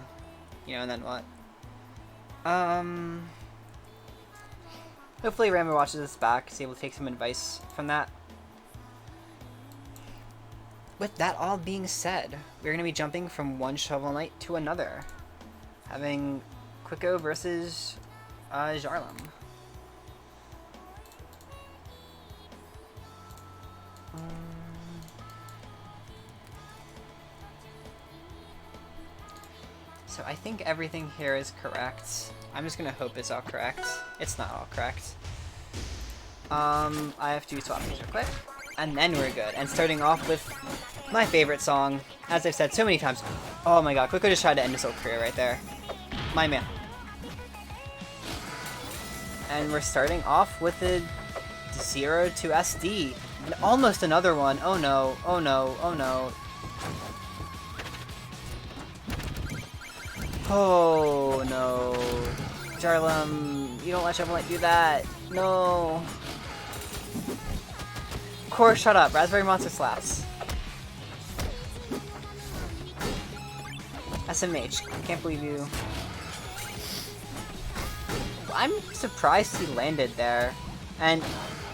you know, and then what? Hopefully Rambo watches this back, is able to take some advice from that. With that all being said, we're going to be jumping from one Shovel Knight to another, having Kwico versus Jharlem. So I think everything here is correct. I'm just going to hope it's all correct. It's not all correct. I have to swap these real quick, and then we're good. And starting off with my favorite song, as I've said so many times. Oh my god, Kwico just tried to end his whole career right there. My man. And we're starting off with a 0 to SD. And almost another one. Oh no, oh no, oh no. Oh no. Jharlem, you don't let Shovel Knight do that. No. Core, shut up. Raspberry Monster slaps. SMH, can't believe you. I'm surprised he landed there. And,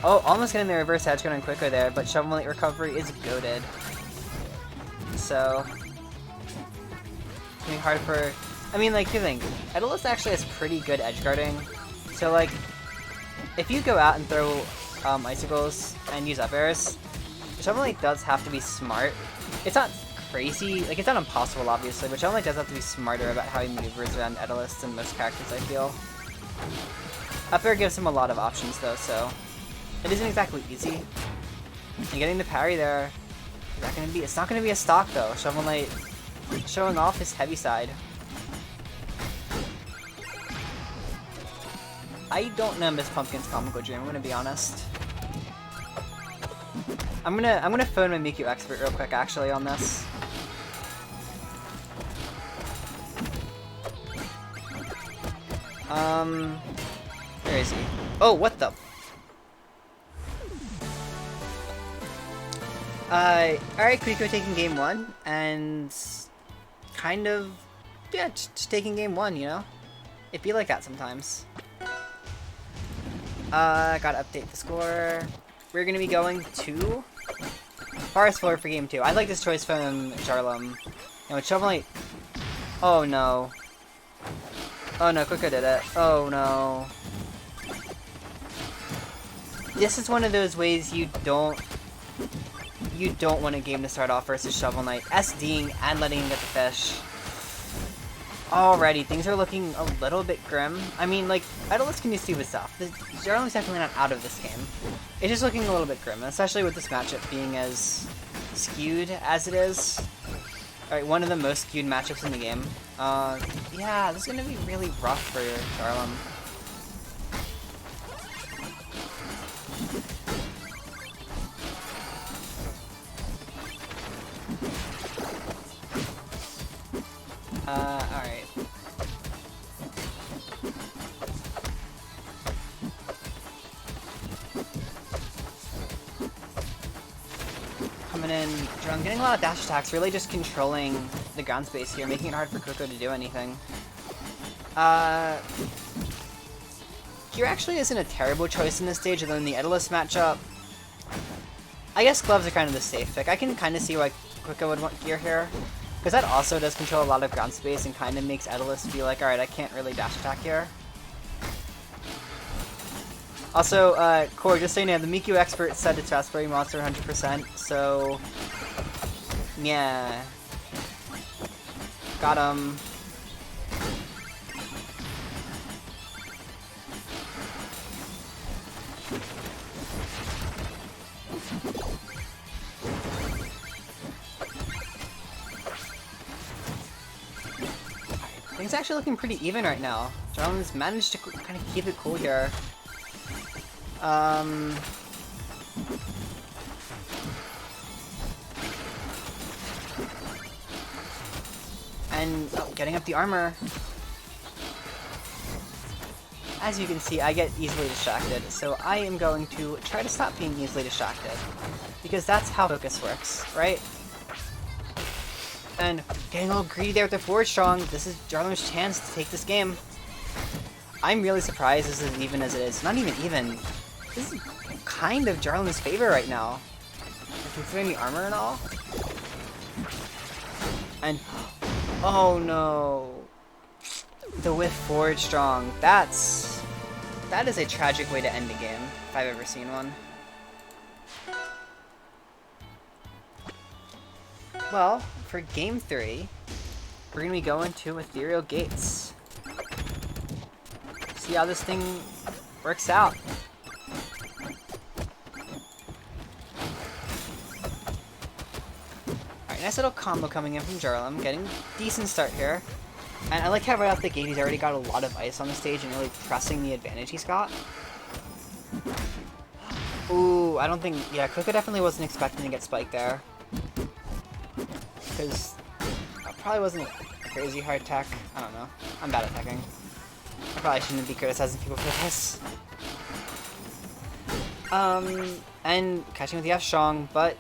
oh, almost getting the reverse edge going quicker there, but Shovel Knight recovery is goated. So, it's gonna be hard for, I mean, like, you think, Idolist actually has pretty good edge guarding. So, like, if you go out and throw icicles and use up airs, Shovel Knight does have to be smart. It's not crazy, like, it's not impossible, obviously, but Shovel Knight does have to be smarter about how he maneuvers around Idolists than most characters, I feel. Up air gives him a lot of options, though, so it isn't exactly easy. And getting the parry there, is that gonna be, it's not going to be a stock, though. Shovel Knight showing off his heavy side. I don't know Miss Pumpkin's Comical Dream, I'm gonna be honest. I'm gonna phone my Miku expert real quick actually on this. Where is he? Oh, what the? Alright, Kwico taking game one, and kind of, yeah, just taking game one, you know? It'd be like that sometimes. Gotta update the score. We're gonna be going to Forest Floor for game two. I like this choice from Jharlem. No, it's Shovel Knight. Oh no. Oh no, Kwico did it. Oh no. This is one of those ways you don't want a game to start off versus Shovel Knight. SDing and letting him get the fish. Alrighty, things are looking a little bit grim. I mean, like, Idolist can just do his stuff. Jharlem's definitely not out of this game. It's just looking a little bit grim, especially with this matchup being as skewed as it is. Alright, one of the most skewed matchups in the game. Yeah, this is gonna be really rough for Jharlem. Alright. Coming in, I'm getting a lot of dash attacks, really just controlling the ground space here, making it hard for Kwico to do anything. Here actually isn't a terrible choice in this stage, although in the Edalus matchup, I guess gloves are kind of the safe pick. I can kind of see why Kwico would want gear here, because that also does control a lot of ground space and kind of makes Edalus feel like, alright, I can't really dash attack here. Also, Core, just so you know, the Miku expert said it's Raspberry Monster 100%, so yeah. Got him. Things actually looking pretty even right now. Jharlem's managed to kind of keep it cool here. And getting up the armor. As you can see, I get easily distracted, so I am going to try to stop being easily distracted. Because that's how focus works, right? And getting a little greedy there with the forward strong. This is Jharlem's chance to take this game. I'm really surprised this is as even as it is. Not even. This is kind of Jharlem's favor right now. Considering the armor and all. And oh no. The whiff forward strong. That is a tragic way to end a game, if I've ever seen one. Well, for game 3, we're gonna be going to Ethereal Gates. See how this thing works out. Alright, nice little combo coming in from Jharlem, getting a decent start here. And I like how right off the gate he's already got a lot of ice on the stage and really pressing the advantage he's got. Ooh, I don't think... Yeah, Kwico definitely wasn't expecting to get spiked there. Because that probably wasn't a crazy hard tech. I don't know. I'm bad at teching. I probably shouldn't be criticizing people for this. And catching with the F strong, but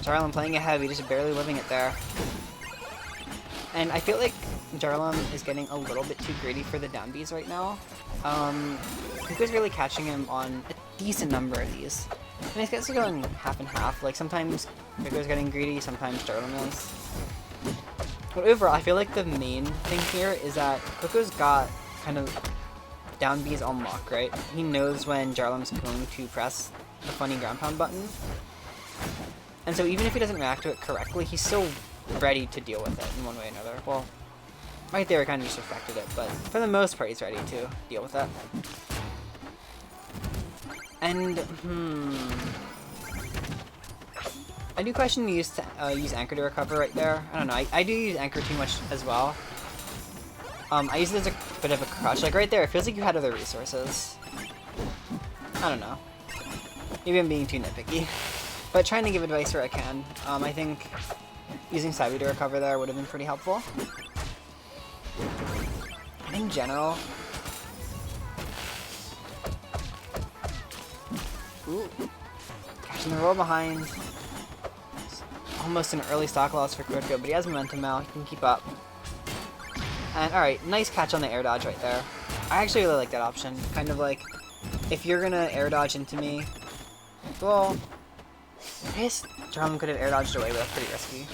Jharlem playing it heavy, just barely living it there. And I feel like Jharlem is getting a little bit too greedy for the down Bs right now. Kwico's really catching him on a decent number of these. And he's guys are going half and half. Like sometimes Kwico's getting greedy, sometimes Jharlem is. But overall, I feel like the main thing here is that Kwico's got kind of down Bs on lock, right? He knows when Jharlem's going to press the funny ground pound button. And so even if he doesn't react to it correctly, he's still ready to deal with it in one way or another. Well, right there it kind of just affected it, but for the most part he's ready to deal with that. And, I do question the use Anchor to recover right there. I don't know, I do use Anchor too much as well. I use it as a bit of a crutch. Like right there, it feels like you had other resources. I don't know. Maybe I'm being too nitpicky. But trying to give advice where I can. I think using Sabi to recover there would have been pretty helpful. And in general... Ooh. Catching the roll behind. Almost an early stock loss for Kwico, but he has momentum now. He can keep up. And alright, nice catch on the air dodge right there. I actually really like that option. Kind of like, if you're gonna air dodge into me, well, I guess Jharlem could have air dodged away, but that's pretty risky.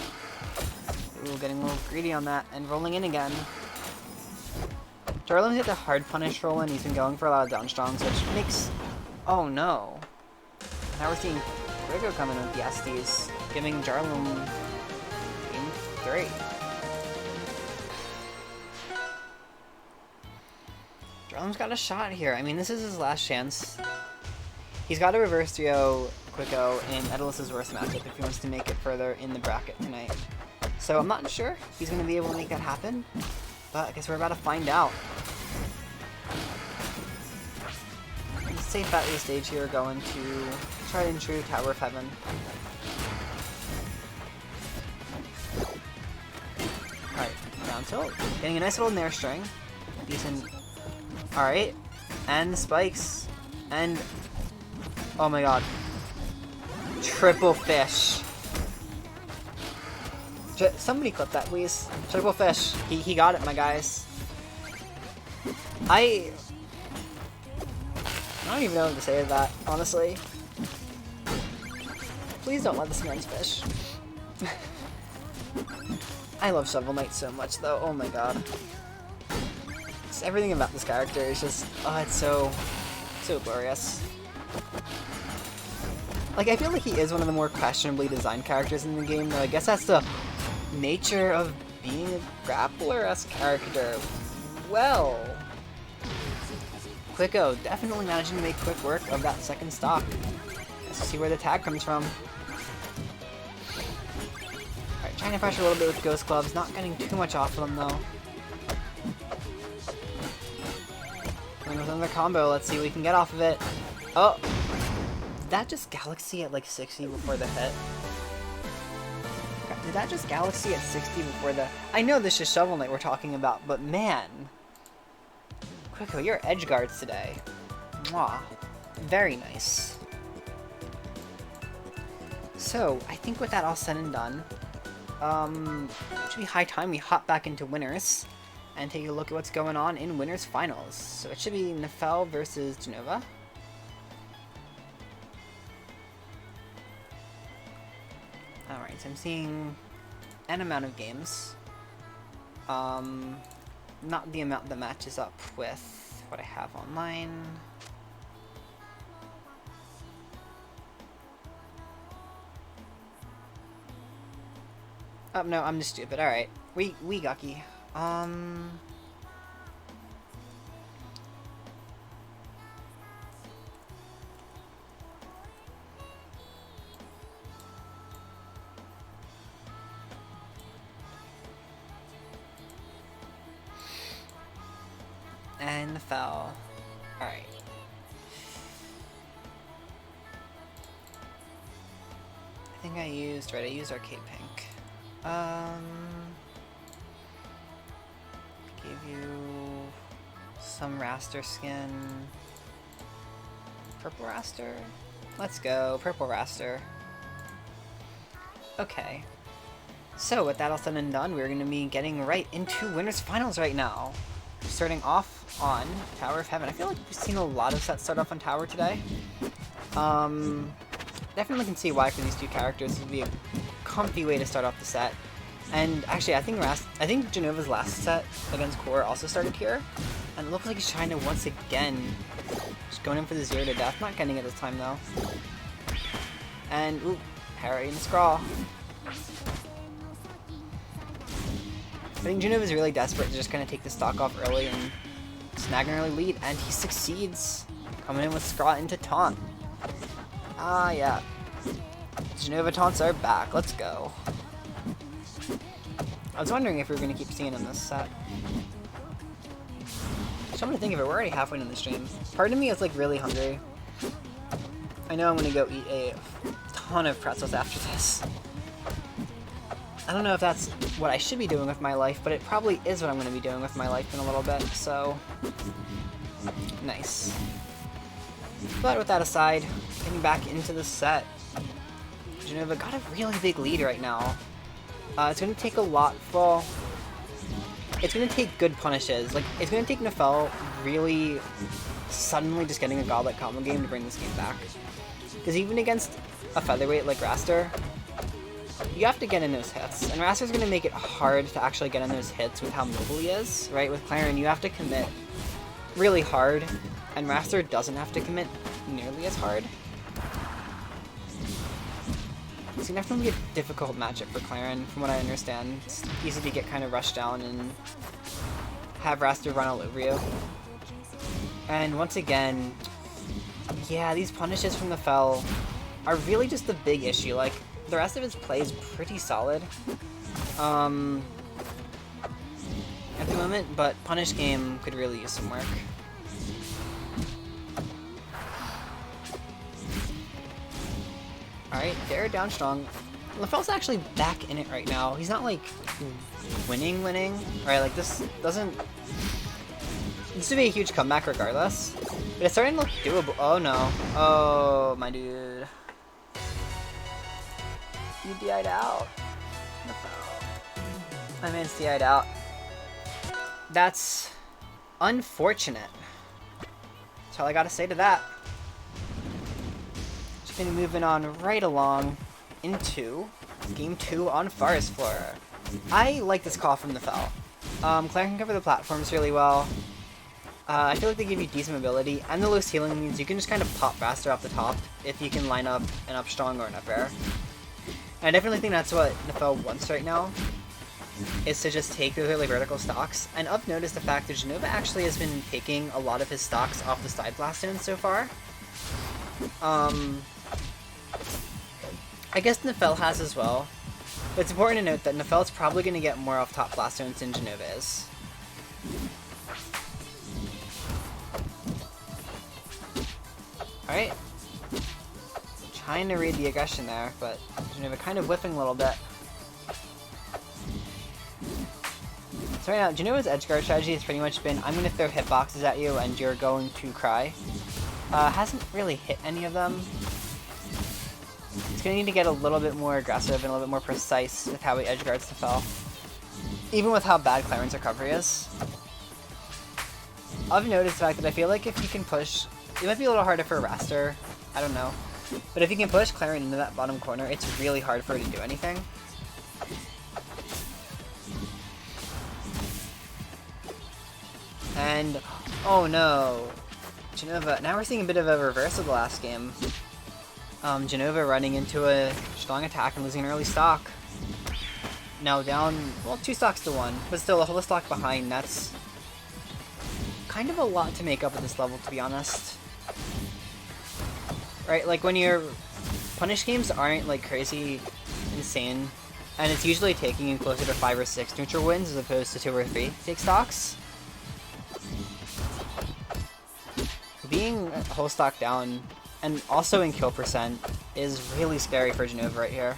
Ooh, getting a little greedy on that, and rolling in again. Jharlem's hit the hard punish roll in, he's been going for a lot of down strongs, which makes... Oh no. Now we're seeing Kwico coming with the SDs, giving Jharlem game 3. Jharlem's got a shot here. I mean, this is his last chance. He's got to reverse 3-0 Kwico in Edalus's worst matchup if he wants to make it further in the bracket tonight. So I'm not sure if he's going to be able to make that happen, but I guess we're about to find out. Safe at this stage here, going to try and true Tower of Heaven. Alright, down tilt. Getting a nice little Nair string. Decent. Alright. And the spikes. And... oh my god. Triple fish. Somebody clip that, please. Triple fish. He got it, my guys. I don't even know what to say to that, honestly. Please don't let this man's fish. I love Shovel Knight so much, though. Oh my god. Just everything about this character is just... oh, it's so glorious. Like, I feel like he is one of the more questionably designed characters in the game, though I guess that's the nature of being a grappler-esque character. Well... Kwico definitely managing to make quick work of that second stock. Let's see where the tag comes from. Alright, trying to pressure a little bit with Ghost Clubs, not getting too much off of them though. Going with another combo, let's see what we can get off of it. Oh! Did that just Galaxy at like 60 before the hit? Did that just Galaxy at 60 before the... I know this is Shovel Knight we're talking about, but man! Kwico, your edge guards today. Mwah. Very nice. So, I think with that all said and done, it should be high time we hop back into winners and take a look at what's going on in winners finals. So it should be Naphel versus Jenova. Alright, so I'm seeing an amount of games. Not the amount that matches up with what I have online. Oh, no, I'm just stupid. Alright. We gucky. And the foul. Alright. I think I used Arcade Pink. Give you some Raster skin. Purple Raster? Let's go, Purple Raster. Okay. So, with that all said and done, we're going to be getting right into Winners Finals right now. Starting off on Tower of Heaven. I feel like we've seen a lot of sets start off on Tower today. Definitely can see why for these two characters. This would be a comfy way to start off the set. And actually, I think Jenova's last set against Core also started here. And it looks like he's trying to once again just going in for the 0 to death. Not getting it this time though. And ooh, parry and scrawl. I think Jenova's really desperate to just kind of take the stock off early and snag an early lead, and he succeeds. Coming in with Scraw into taunt. Ah, yeah. Jenova taunts are back. Let's go. I was wondering if we were going to keep seeing him this set. So I'm going to think of it. We're already halfway into the stream. Part of me is like really hungry. I know I'm going to go eat a ton of pretzels after this. I don't know if that's what I should be doing with my life, but it probably is what I'm going to be doing with my life in a little bit, so... nice. But with that aside, getting back into the set, Jenova got a really big lead right now. It's going to take a lot for... It's going to take good punishes. Like, it's going to take Naphel really suddenly just getting a Goblet combo game to bring this game back. Because even against a featherweight like Raster, you have to get in those hits, and Raster's going to make it hard to actually get in those hits with how mobile he is, right? With Claren, you have to commit really hard, and Raster doesn't have to commit nearly as hard. It's going to definitely be a difficult matchup for Claren, from what I understand. It's easy to get kind of rushed down and have Raster run all over you. And once again, yeah, these punishes from the Fel are really just the big issue. Like, the rest of his play is pretty solid, At the moment, but Punish Game could really use some work. Alright, they're down strong. Naphel's actually back in it right now. He's not like winning. Alright, like this doesn't... This would be a huge comeback regardless. But it's starting to look doable. Oh no. Oh, my dude. You DI'd out. My man's DI'd out. That's unfortunate. That's all I gotta say to that. Just gonna be moving on right along into Game 2 on Forest Floor. I like this call from Naphel. Claire can cover the platforms really well. I feel like they give you decent mobility, and the low ceiling means you can just kind of pop faster off the top if you can line up an up strong or an up air. And I definitely think that's what Naphel wants right now, is to just take those early vertical stocks. And I've noticed the fact that Jenova actually has been taking a lot of his stocks off the side blast zones so far. I guess Naphel has as well. But it's important to note that Naphel's probably going to get more off top blast zones than Jenova is. Alright. Trying to read the aggression there, but Jenova kind of whiffing a little bit. So right now, Jenova's edgeguard strategy has pretty much been, I'm going to throw hitboxes at you and you're going to cry. Hasn't really hit any of them. He's going to need to get a little bit more aggressive and a little bit more precise with how he edgeguards Naphel. Even with how bad Claren's recovery is. I've noticed the fact that I feel like if you can push, it might be a little harder for Raster, I don't know. But if you can push Claren into that bottom corner, it's really hard for her to do anything. And, oh no, Jenova, now we're seeing a bit of a reverse of the last game. Jenova running into a strong attack and losing an early stock. Now down, well, 2 stocks to 1, but still a whole stock behind. That's kind of a lot to make up at this level, to be honest. Right, like when your punish games aren't like crazy insane, and it's usually taking you closer to 5 or 6 neutral wins as opposed to 2 or 3 take stocks. Being a whole stock down, and also in kill percent, is really scary for Jenova right here.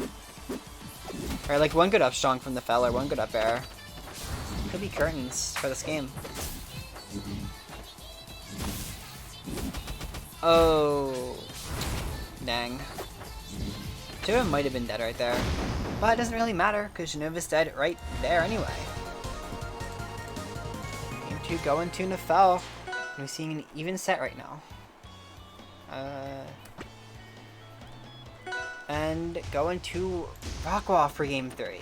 Or like one good up strong from the Naphel or one good up air could be curtains for this game. Oh, dang. Jenova might have been dead right there, but it doesn't really matter because Jenova's dead right there anyway. Game 2 going to Naphel. We're seeing an even set right now. And going to Rockwall for Game 3.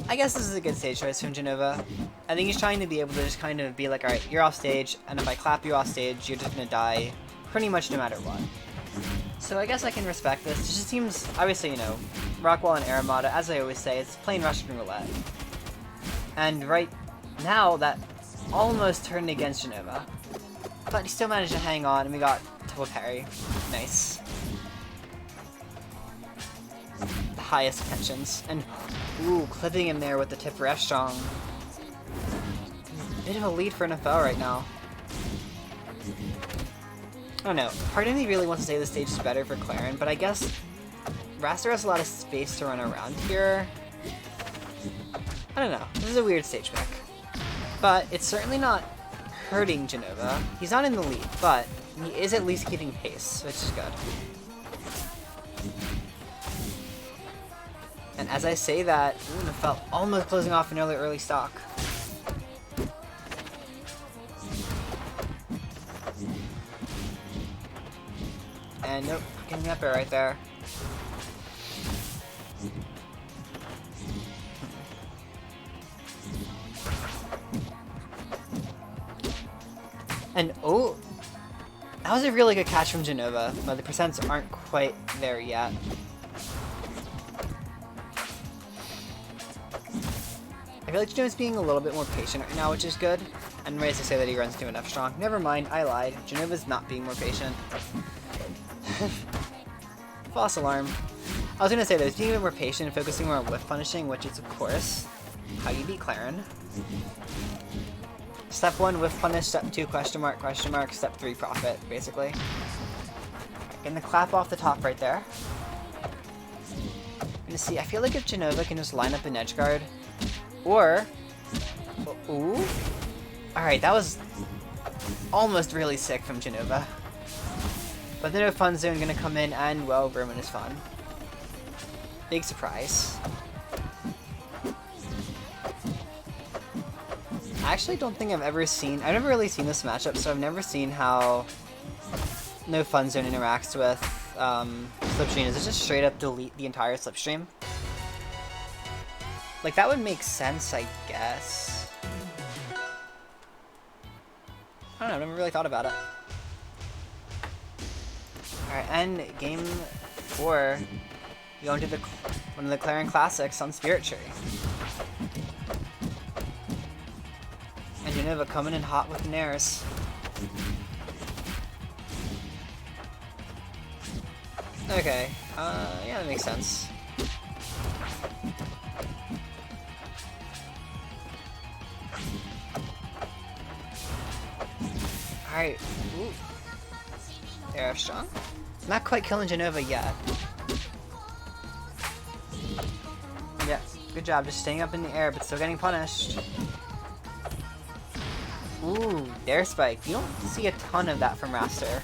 I guess this is a good stage choice from Jenova. I think he's trying to be able to just kind of be like, alright, you're off stage, and if I clap you off stage, you're just gonna die pretty much no matter what. So I guess I can respect this. It just seems, obviously, you know, Rockwall and Aramata, as I always say, it's plain Russian roulette. And right now, that almost turned against Jenova. But he still managed to hang on, and we got double parry. Nice. The highest tensions. And, ooh, clipping him there with the tip for F strong. Bit of a lead for Naphel right now. I don't know. Part of me really wants to say this stage is better for Claren, but I guess Raster has a lot of space to run around here. I don't know. This is a weird stage pick. But it's certainly not hurting Jenova. He's not in the lead, but he is at least keeping pace, which is good. And as I say that, ooh, Naphel almost closing off an early stock. And nope, getting up air right there. And oh, that was a really good catch from Jenova, but the percents aren't quite there yet. I feel like Jenova's being a little bit more patient right now, which is good. I'm ready to say that he runs to enough strong. Never mind, I lied. Jenova's not being more patient. False alarm. I was gonna say, there's being a bit more patient and focusing more on whiff punishing, which is, of course, how you beat Claren. Step 1, whiff punish. Step 2, question mark, question mark. Step 3, profit, basically. Getting the clap off the top right there. I'm gonna see, I feel like if Jenova can just line up an edge guard, or... Ooh? Alright, that was almost really sick from Jenova. But then a fun zone gonna come in, and, well, Roman is fun. Big surprise. I actually don't think I've never really seen this matchup, so I've never seen how no fun zone interacts with slipstream. Is it just straight up delete the entire slipstream? Like, that would make sense, I guess. I don't know, I've never really thought about it. Alright, and game 4, going to one of the Claren classics on Spirit Tree. And Jenova coming in hot with Nairs. Okay, yeah, that makes sense. Alright, ooh. They're strong. Not quite killing Jenova yet. Yeah, good job, just staying up in the air, but still getting punished. Ooh, Dare Spike. You don't see a ton of that from Raster.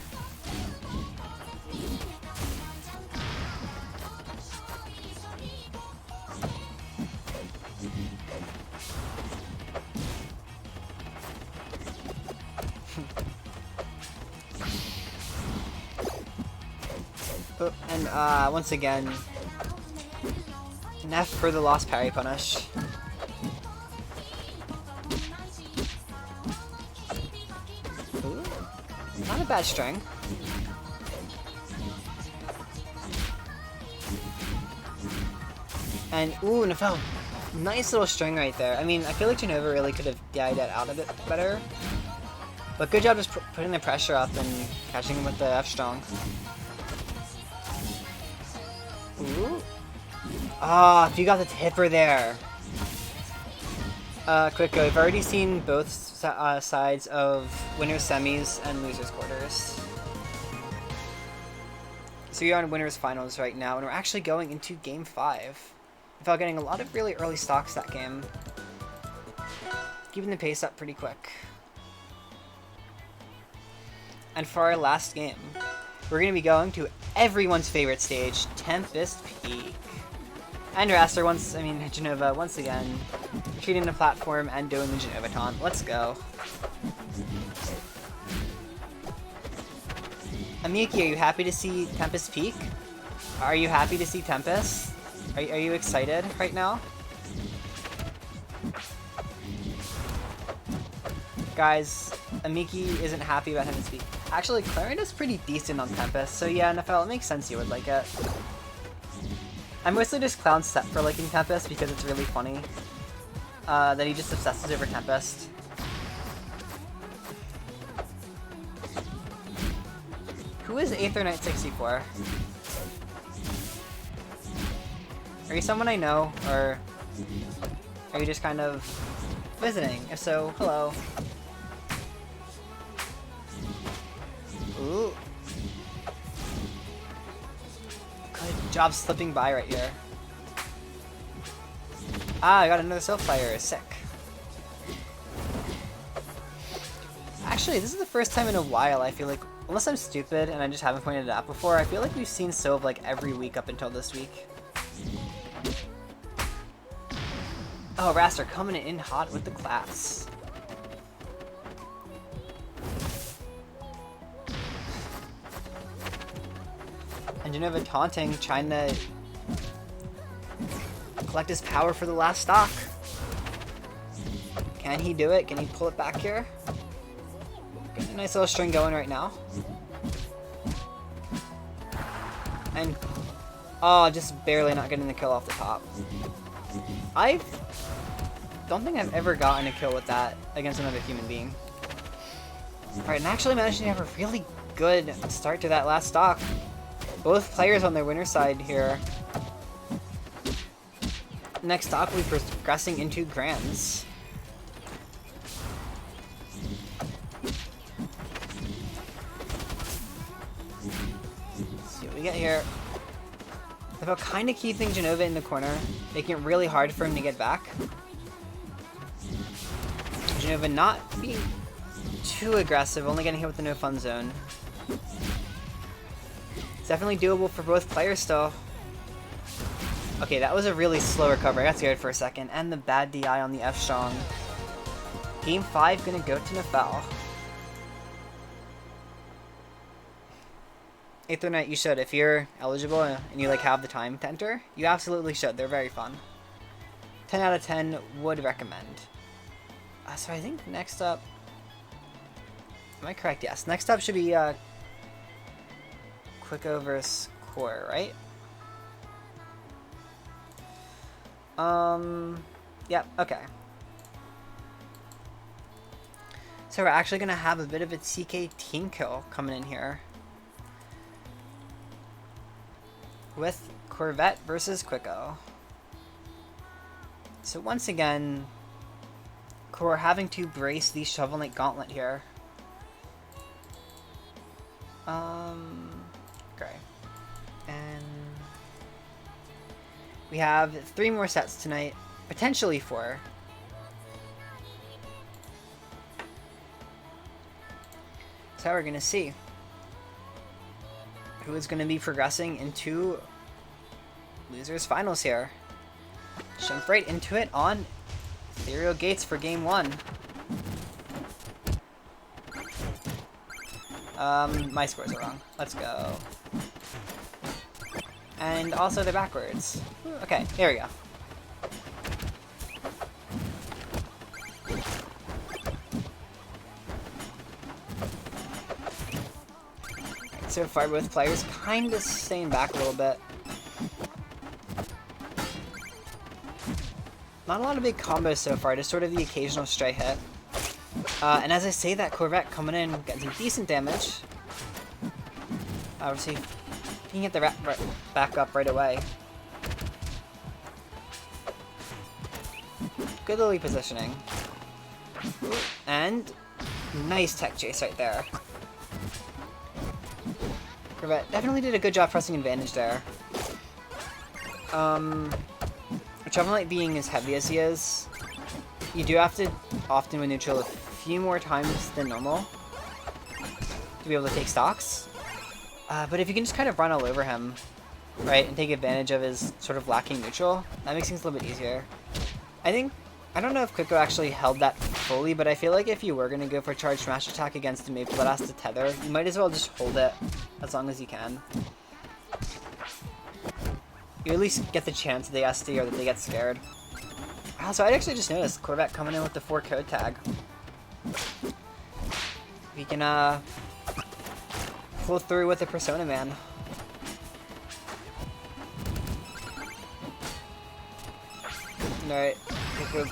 Oh, and once again, Neff for the lost parry punish. Ooh, not a bad string. And ooh, Naphel, nice little string right there. I mean, I feel like Jenova really could have died that out a bit better. But good job just putting the pressure up and catching him with the F strong. Ooh. Ah, if you got the tipper there. Kwico, we've already seen both sides of winners semis and losers quarters. So you're on winners finals right now, and we're actually going into game 5. Without getting a lot of really early stocks that game. Keeping the pace up pretty quick. And for our last game, we're going to be going to everyone's favorite stage, Tempest Peak. And Raster Jenova once again, treating the platform and doing the Jenova taunt. Let's go. Amiki, are you happy to see Tempest Peak? Are you happy to see Tempest? Are you excited right now? Guys, Amiki isn't happy about Tempest Peak. Actually, Claren is pretty decent on Tempest, so yeah, Naphel, it makes sense you would like it. I mostly just clown Set for liking Tempest because it's really funny that he just obsesses over Tempest. Who is Aether Knight 64? Are you someone I know, or are you just kind of visiting? If so, hello. Ooh. Good job slipping by right here. Ah, I got another Silpfire. Sick. Actually, this is the first time in a while I feel like, unless I'm stupid and I just haven't pointed it out before, I feel like we've seen Sylve like every week up until this week. Oh, Raster coming in hot with the claps. And Jenova taunting, trying to collect his power for the last stock. Can he do it? Can he pull it back here? Got a nice little string going right now. And, oh, just barely not getting the kill off the top. I don't think I've ever gotten a kill with that against another human being. Alright, and actually managed to have a really good start to that last stock. Both players on their winner side here. Next stop, we'll be progressing into Grands. Let's see what we get here. Naphel kind of keeping Jenova in the corner, making it really hard for him to get back. Jenova not being too aggressive, only getting hit with the no fun zone. It's definitely doable for both players still. Okay, that was a really slow recovery. I got scared for a second. And the bad DI on the F strong. Game 5 gonna go to Naphel. 8th or Night, you should. If you're eligible and you like have the time to enter, you absolutely should. They're very fun. 10 out of 10 would recommend. So I think next up... Am I correct? Yes. Next up should be Kwico versus Core, right? Yep, okay. So we're actually going to have a bit of a TK team kill coming in here. With Corpsvette versus Kwico. So once again, Core having to brace the Shovel Knight Gauntlet here. Okay. And we have 3 more sets tonight, potentially 4. So we're gonna see who is gonna be progressing into losers finals here. Jump right into it on Ethereal Gates for game 1. My scores are wrong. Let's go. And also they're backwards. Okay, there we go. So far both players kind of staying back a little bit. Not a lot of big combos so far, just sort of the occasional stray hit. And as I say that, Corpsvette coming in, getting some decent damage. Obviously, you can get the back up right away. Good little positioning. And nice tech chase right there. Corpsvette definitely did a good job pressing advantage there. Shovel Knight being as heavy as he is, you do have to often win neutral a few more times than normal to be able to take stocks. But if you can just kind of run all over him, right, and take advantage of his sort of lacking neutral, that makes things a little bit easier. I don't know if Kwico actually held that fully, but I feel like if you were going to go for charge smash attack against a Maple that has to tether, you might as well just hold it as long as you can. You at least get the chance that they SD or that they get scared. Also, I actually just noticed Corpsvette coming in with the 4 code tag. We can pull through with the Persona Man. Alright,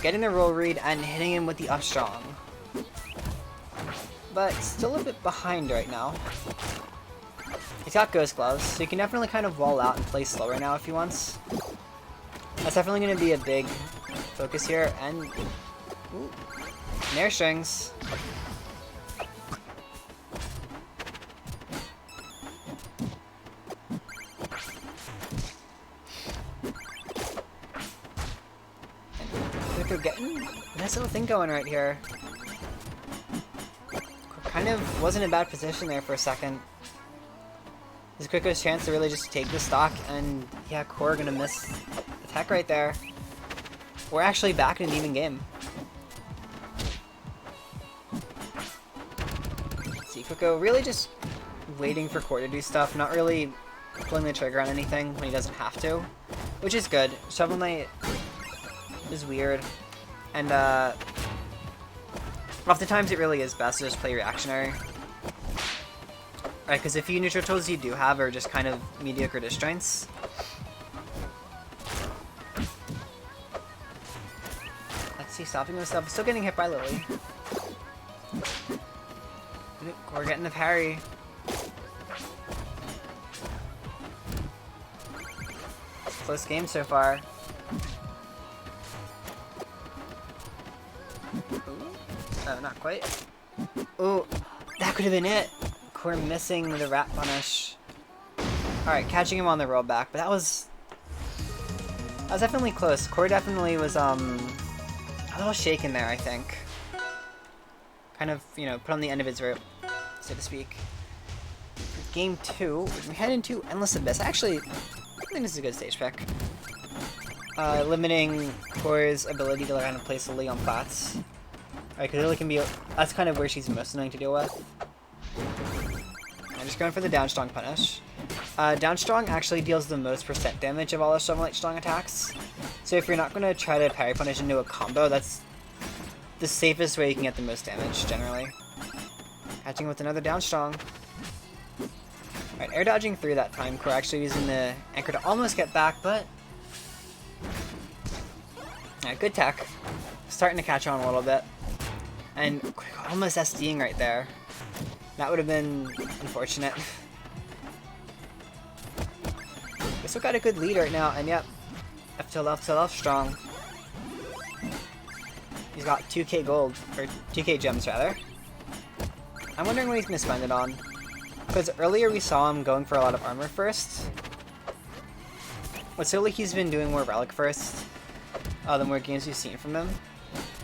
getting the roll read and hitting him with the up strong. But still a bit behind right now. He's got Ghost Gloves, so you can definitely kind of wall out and play slower now if he wants. That's definitely going to be a big focus here, and... Ooh, Nair Strings. Kwico getting a nice little thing going right here. Kind of wasn't in a bad position there for a second. This is Kwico's chance to really just take the stock, and yeah, Core gonna miss the tech right there. We're actually back in an even game. See, Kwico really just waiting for Core to do stuff, not really pulling the trigger on anything when he doesn't have to, which is good. Shovel Knight is weird, and oftentimes it really is best to just play reactionary. Right, because if you neutral tools you do have are just kind of mediocre disjoints. Let's see, stopping himself. Still getting hit by Lily. We're getting the parry. Close game so far. Ooh. Oh, not quite. Ooh, that could have been it. We're missing the rat punish. Alright, catching him on the rollback, but that was definitely close. Core definitely was a little shaken there, I think. Kind of, you know, put on the end of his rope, so to speak. Game 2, we head into Endless Abyss. Actually, I think this is a good stage pick. Limiting Core's ability to kind of play solely on plats. Alright, because it really can be, that's kind of where she's most annoying to deal with. I'm just going for the down strong punish. Down strong actually deals the most percent damage of all the Shovel Knight strong attacks. So if you're not going to try to parry punish into a combo, that's the safest way you can get the most damage, generally. Catching with another down strong. Alright, air dodging through that time. Core actually using the anchor to almost get back, but... Alright, good tech. Starting to catch on a little bit. And almost SDing right there. That would have been unfortunate. We still got a good lead right now, and yep. F to left strong. He's got 2k gold, or 2k gems rather. I'm wondering what he's gonna spend it on. Because earlier we saw him going for a lot of armor first. But so like he's been doing more relic first, the more games we've seen from him.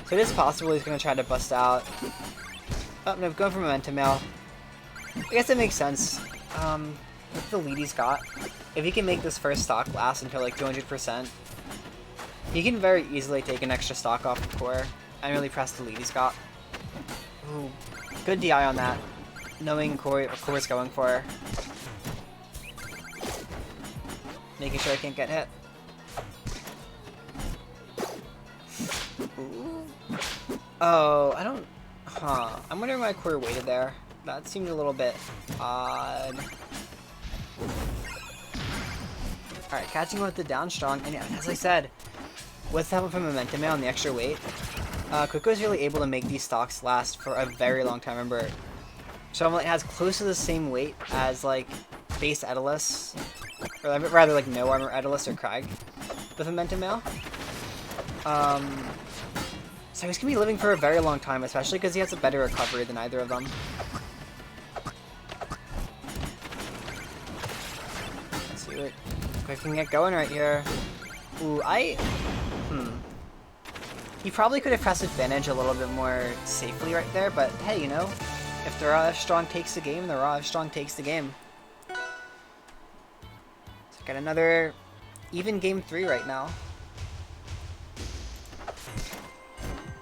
So it is possible he's gonna try to bust out. Oh no, going for momentum now. I guess that makes sense. With the lead he's got, if he can make this first stock last until like 200%, he can very easily take an extra stock off the core and really press the lead he's got. Ooh, good DI on that, knowing what Core's going for. Making sure I can't get hit. Ooh. Oh, I don't... Huh. I'm wondering why Core waited there. That seemed a little bit odd. Alright, catching with the down strong, and as I said, with the help of momentum now and the extra weight, Kwico is really able to make these stocks last for a very long time. Remember, Shovel Knight has close to the same weight as, like, base Edalus, or rather, like, no armor Edalus or Crag with momentum now. So he's gonna be living for a very long time, especially because he has a better recovery than either of them. Let's see what Quick can get going right here. Ooh, he probably could have pressed advantage a little bit more safely right there, but hey, you know, if the raw strong takes the game, the raw strong takes the game. So got another even game 3 right now.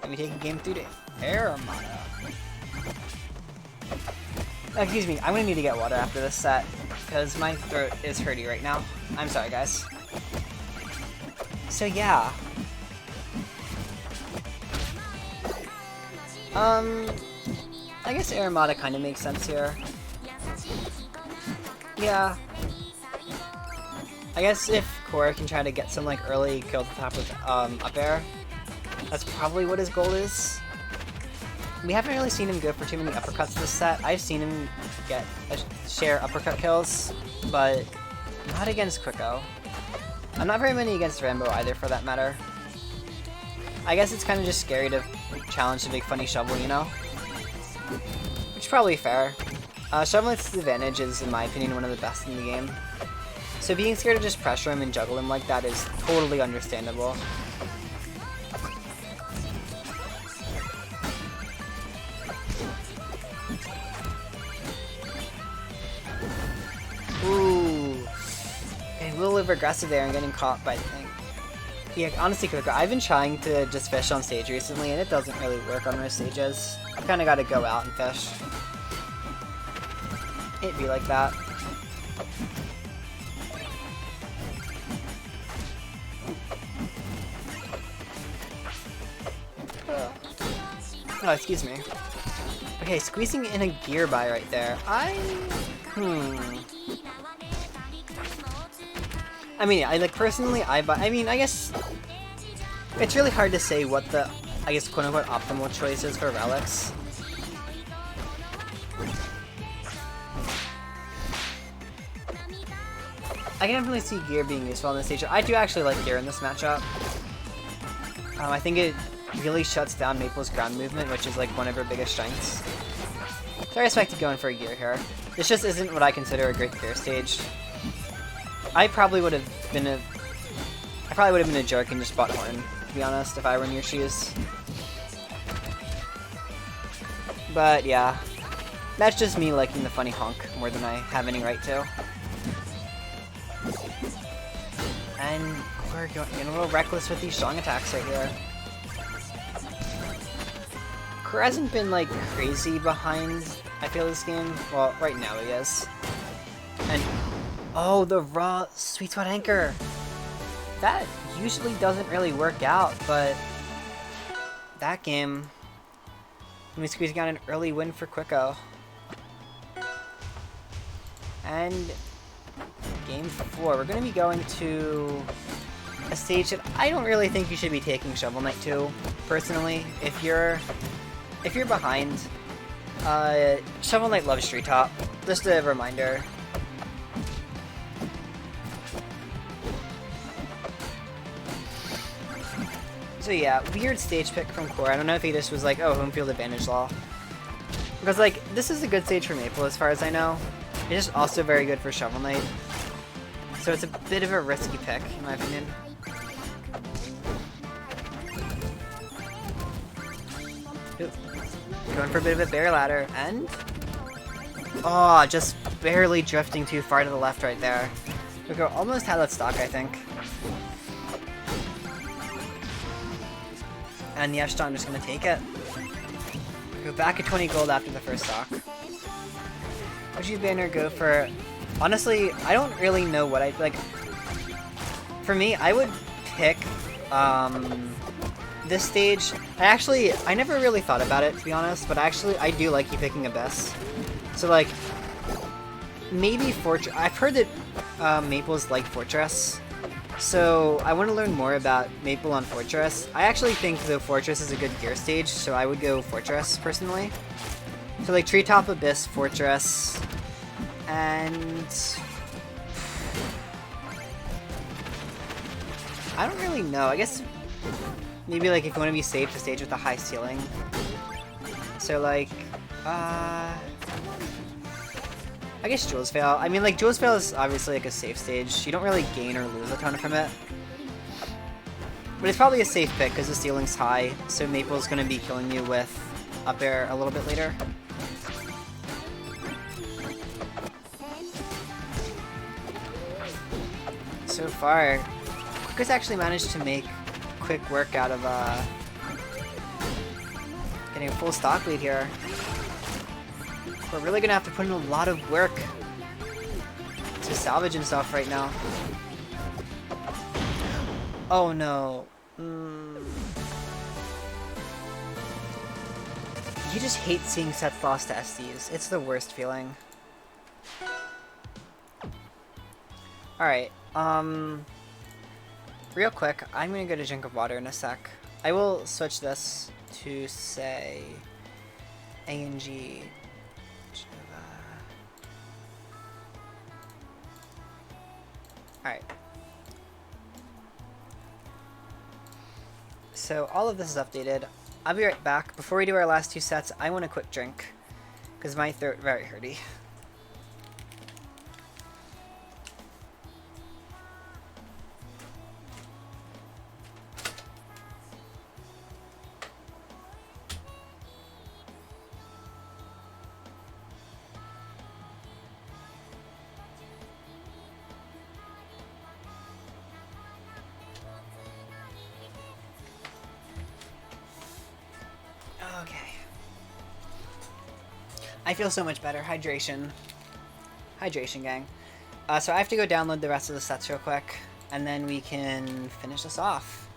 And we take a game 3 to Intermadiate. Excuse me, I'm gonna need to get water after this set, because my throat is hurty right now. I'm sorry, guys. So yeah. I guess Intermadiate kind of makes sense here. Yeah. I guess if Core can try to get some like early kill at the top of up air, that's probably what his goal is. We haven't really seen him go for too many uppercuts this set. I've seen him get share uppercut kills, but not against Kwico. Not very many against Rambo either, for that matter. I guess it's kind of just scary to challenge the big funny shovel, you know? Which is probably fair. Shovel Knight's advantage is, in my opinion, one of the best in the game. So being scared to just pressure him and juggle him like that is totally understandable. Ooh. A little aggressive there and getting caught by the thing. Yeah, honestly, Kwico, I've been trying to just fish on stage recently, and it doesn't really work on most stages. You kind of got to go out and fish. It'd be like that. Oh, excuse me. Okay, squeezing in a gear buy right there. I mean, I guess it's really hard to say what the, I guess, quote-unquote optimal choice is for relics. I can definitely see gear being useful on this stage. I do actually like gear in this matchup. I think it really shuts down Maple's ground movement, which is like one of her biggest strengths. So I respect going for a gear here. This just isn't what I consider a great gear stage. I probably would have been a jerk and just bought Horn, to be honest, if I were in your shoes. But yeah, that's just me liking the funny honk more than I have any right to. And we're getting a little reckless with these strong attacks right here. Kerr hasn't been like crazy behind, I feel, this game. Well, right now he is. And oh, the raw sweet spot anchor. That usually doesn't really work out, but that game, we squeezing out an early win for Kwico. And game 4, we're going to be going to a stage that I don't really think you should be taking Shovel Knight to, personally. If you're behind, Shovel Knight loves Treetop. Just a reminder. So yeah, weird stage pick from Core. I don't know if he just was like, oh, home field advantage law. Because like, this is a good stage for Maple as far as I know. It's just also very good for Shovel Knight. So it's a bit of a risky pick, in my opinion. Ooh. Going for a bit of a bear ladder, and... oh, just barely drifting too far to the left right there. Kwico almost had that stock, I think. And the Eshton just gonna take it. Go back at 20 gold after the first stock. Would Banner go for... honestly, I don't really know what I'd like. For me, I would pick this stage. I never really thought about it, to be honest, but actually I do like you picking Abyss. So like, maybe Fortress. I've heard that Maple's like Fortress. So I want to learn more about Maple on Fortress. I actually think the Fortress is a good gear stage, so I would go Fortress personally. So like Treetop, Abyss, Fortress, and I don't really know. I guess maybe like if you want to be safe, a stage with a high ceiling. So like, I guess Jules Fail. I mean, like, Jules Fail is obviously like a safe stage. You don't really gain or lose a ton from it. But it's probably a safe pick because the ceiling's high, so Maple's going to be killing you with up air a little bit later. So far, Kwico's actually managed to make quick work out of getting a full stock lead here. We're really gonna have to put in a lot of work to salvage himself right now. Oh no. You just hate seeing sets lost to SDs. It's the worst feeling. Alright, real quick, I'm gonna get a drink of water in a sec. I will switch this to, say, ANG. Alright. So all of this is updated. I'll be right back. Before we do our last two sets, I want a quick drink, because my throat very hurty. Okay. I feel so much better. Hydration. Hydration, gang. So I have to go download the rest of the sets real quick, and then we can finish this off.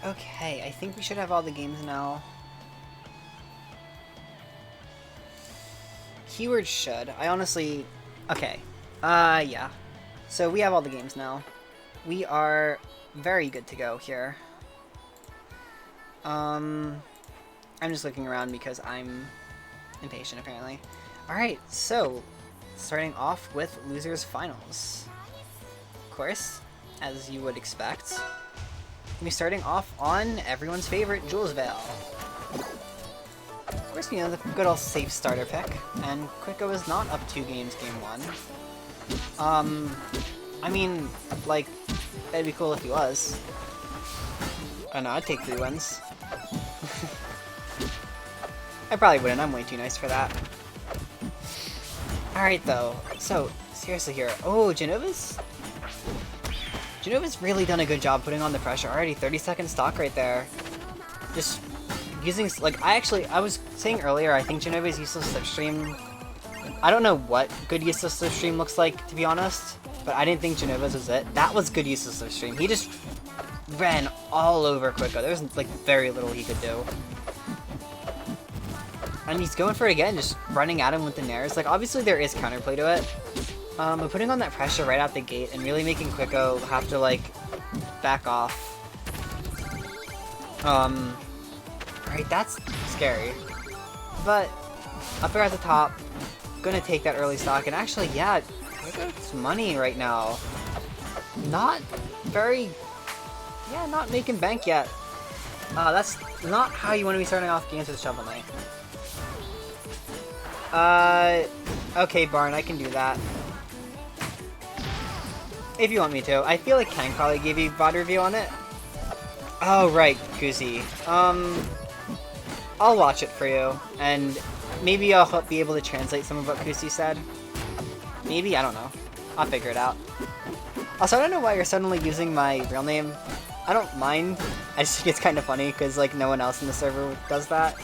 Okay, I think we should have all the games now. Keyword should. I honestly... Okay. Yeah. So we have all the games now. We are very good to go here. I'm just looking around because I'm impatient, apparently. Alright, so, starting off with Losers Finals. Of course, as you would expect. We'll be starting off on everyone's favorite, Julesvale. Of course, you know, the good old safe starter pick. And Kwico is not up 2 games game 1. I mean, like, that'd be cool if he was. I don't know, I'd take 3 wins. I probably wouldn't, I'm way too nice for that. Alright though, so, seriously here. Oh, Jenova's really done a good job putting on the pressure. Already 30-second stock right there. Just using, like, I was saying earlier, I think Jenova's useless slipstream. I don't know what good useless slipstream looks like, to be honest, but I didn't think Jenova's was it. That was good useless slipstream. He just ran all over Kwico. There was, like, very little he could do. And he's going for it again, just running at him with the nairs. Like, obviously there is counterplay to it. But putting on that pressure right out the gate and really making Kwico have to, like, back off. Right, that's scary. But, up there at the top, gonna take that early stock. And actually, yeah, Kwico's money right now. Not very... Yeah, not making bank yet. That's not how you want to be starting off games with Shovel Knight. Okay, Barn, I can do that. If you want me to. I feel like Kang probably gave you VOD review on it. Oh, right, Kuzi. I'll watch it for you, and maybe I'll be able to translate some of what Kuzi said. Maybe, I don't know. I'll figure it out. Also, I don't know why you're suddenly using my real name. I don't mind. I just think it's kind of funny, because, like, no one else in the server does that.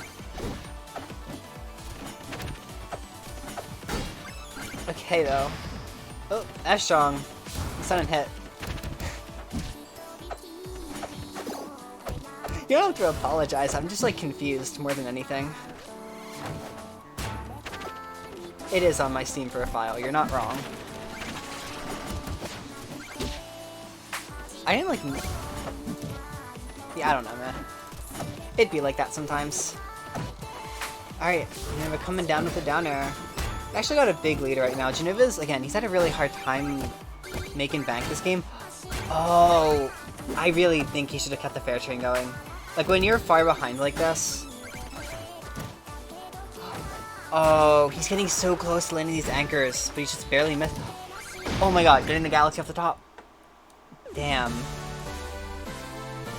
Okay, though. Oh, that's strong. Sudden hit. You don't have to apologize, I'm just, like, confused more than anything. It is on my Steam profile, you're not wrong. I didn't, like... Yeah, I don't know, man. It'd be like that sometimes. Alright, Jenova coming down with the down air. Actually got a big lead right now. Jenova's, again, he's had a really hard time making bank this game. Oh, I really think he should have kept the fair train going. Like, when you're far behind like this... Oh, he's getting so close to landing these anchors, but he's just barely missed. Oh my god, getting the galaxy off the top. Damn.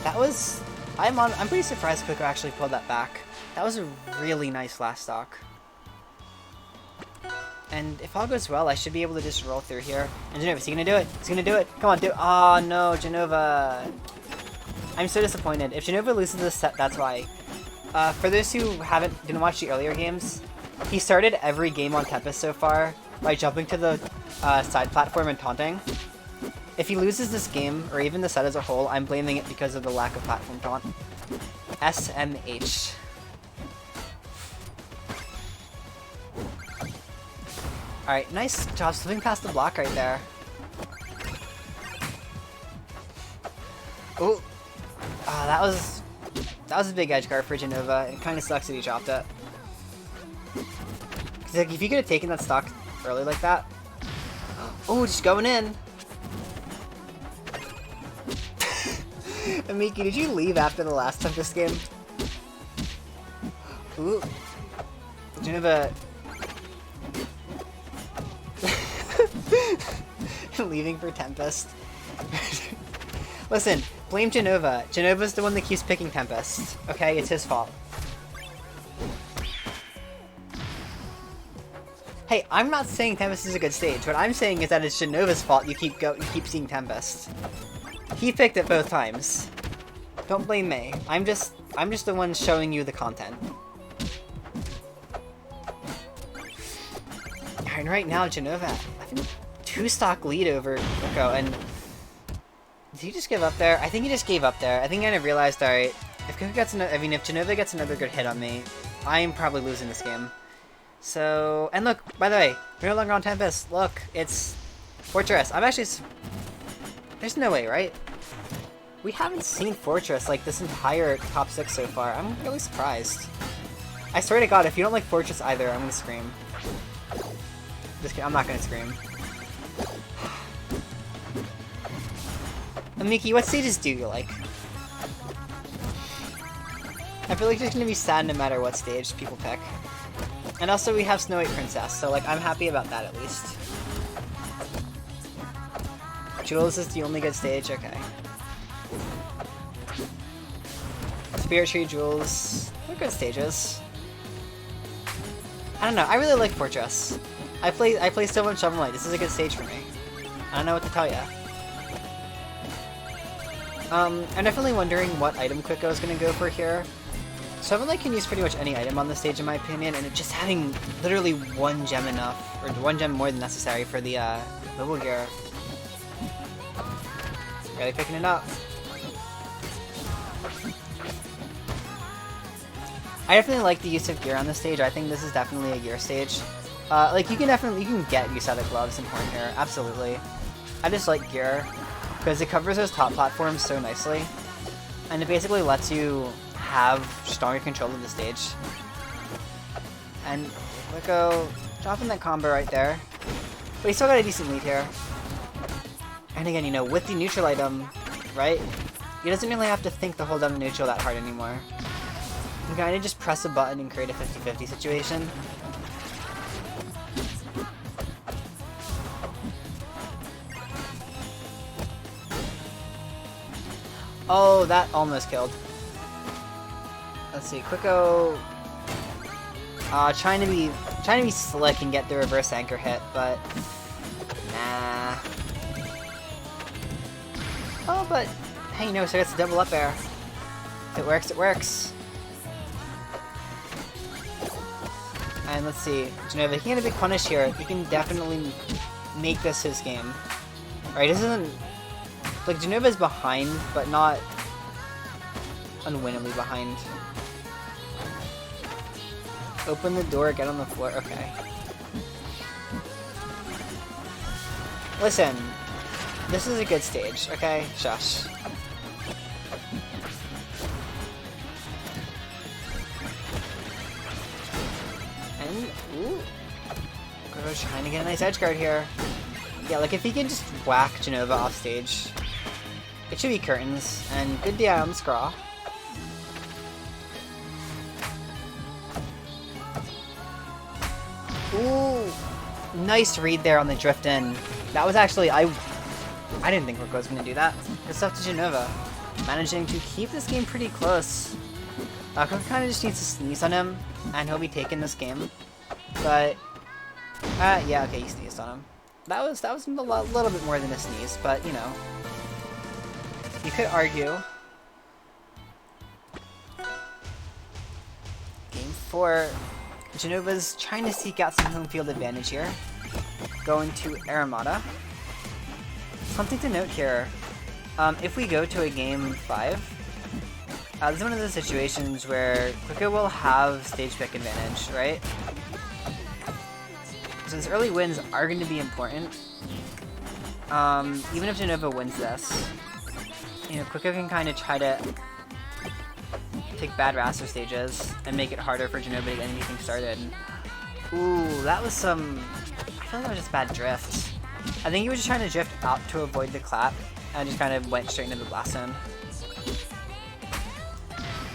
That was... I'm pretty surprised Kwico actually pulled that back. That was a really nice last stock. And if all goes well, I should be able to just roll through here. And Jenova, is he gonna do it? He's gonna do it! Come on, do it! Oh no, Jenova! I'm so disappointed. If Jenova loses this set, that's why. For those who didn't watch the earlier games, he started every game on Tempest so far by jumping to the side platform and taunting. If he loses this game, or even the set as a whole, I'm blaming it because of the lack of platform taunt. SMH. Alright, nice job slipping past the block right there. Oh, that was a big edge guard for Jenova. It kind of sucks that he dropped it. Cause like, if you could have taken that stock early like that. Oh, just going in. Amiki, did you leave after the last Tempest game? Ooh, Jenova. Leaving for Tempest. Listen, blame Jenova. Jenova's the one that keeps picking Tempest. Okay, it's his fault. Hey, I'm not saying Tempest is a good stage. What I'm saying is that it's Jenova's fault you keep seeing Tempest. He picked it both times. Don't blame me. I'm just the one showing you the content. And right now, Jenova, I think 2-stock lead over Kwico, and Did he just give up there? I think he just gave up there. I think I kind of realized, alright, if Kwico gets another, if Jenova gets another good hit on me, I'm probably losing this game. So, and look, by the way, we're no longer on Tempest. Look, it's Fortress. I'm actually, there's no way, right? We haven't seen Fortress like this entire top 6 so far. I'm really surprised. I swear to God, if you don't like Fortress either, I'm gonna scream. Just kidding, I'm not gonna scream. Miki, what stages do you like? I feel like it's gonna be sad no matter what stage people pick. And also we have Snow White Princess, so like I'm happy about that at least. Jules is the only good stage, okay. Spirit Tree, Jules, they're good stages. I don't know, I really like Fortress. I play so much Shovel Knight, this is a good stage for me. I don't know what to tell ya. I'm definitely wondering what item Kwico is going to go for here. Shovel Knight can use pretty much any item on the stage in my opinion, and just having literally one gem enough, or one gem more than necessary for the mobile gear. Really picking it up. I definitely like the use of gear on this stage. I think this is definitely a gear stage. Like you can get use out of gloves and horn here, absolutely. I just like gear because it covers those top platforms so nicely, and it basically lets you have stronger control of the stage. And Kwico dropping that combo right there, but he still got a decent lead here. And again, you know, with the neutral item, right? He doesn't really have to think to hold down the neutral that hard anymore. You can kind of just press a button and create a 50-50 situation. Oh, that almost killed. Let's see, Kwico trying to be slick and get the reverse anchor hit, but nah. Oh, but hey, you know, so it's a double up air. If it works, it works. And let's see, Jenova, he can get a big punish here. He can definitely make this his game. Right, this isn't like Jenova's behind, but not unwinnably behind. Open the door, get on the floor. Okay. Listen, this is a good stage, okay? Shush. And, ooh. Kwico's trying to get a nice edge guard here. Yeah, like if he can just whack Jenova off stage, it should be curtains, and good DI on the scraw. Ooh, nice read there on the drift in. That was actually, I didn't think Kwico was going to do that. Good stuff to Jenova. Managing to keep this game pretty close. Kwico kind of just needs to sneeze on him, and he'll be taking this game. But, yeah, okay, he sneezed on him. That was a little bit more than a sneeze, but, you know. You could argue. Game 4. Jenova's trying to seek out some home field advantage here. Going to Armada. Something to note here. If we go to a game 5, this is one of those situations where Kwico will have stage pick advantage, right? Since early wins are going to be important, even if Jenova wins this, you know, Kwico can kind of try to take bad raster stages and make it harder for Jenova to get anything started. Ooh, that was some... I feel like that was just bad drift. I think he was just trying to drift out to avoid the clap, and just kind of went straight into the blast zone.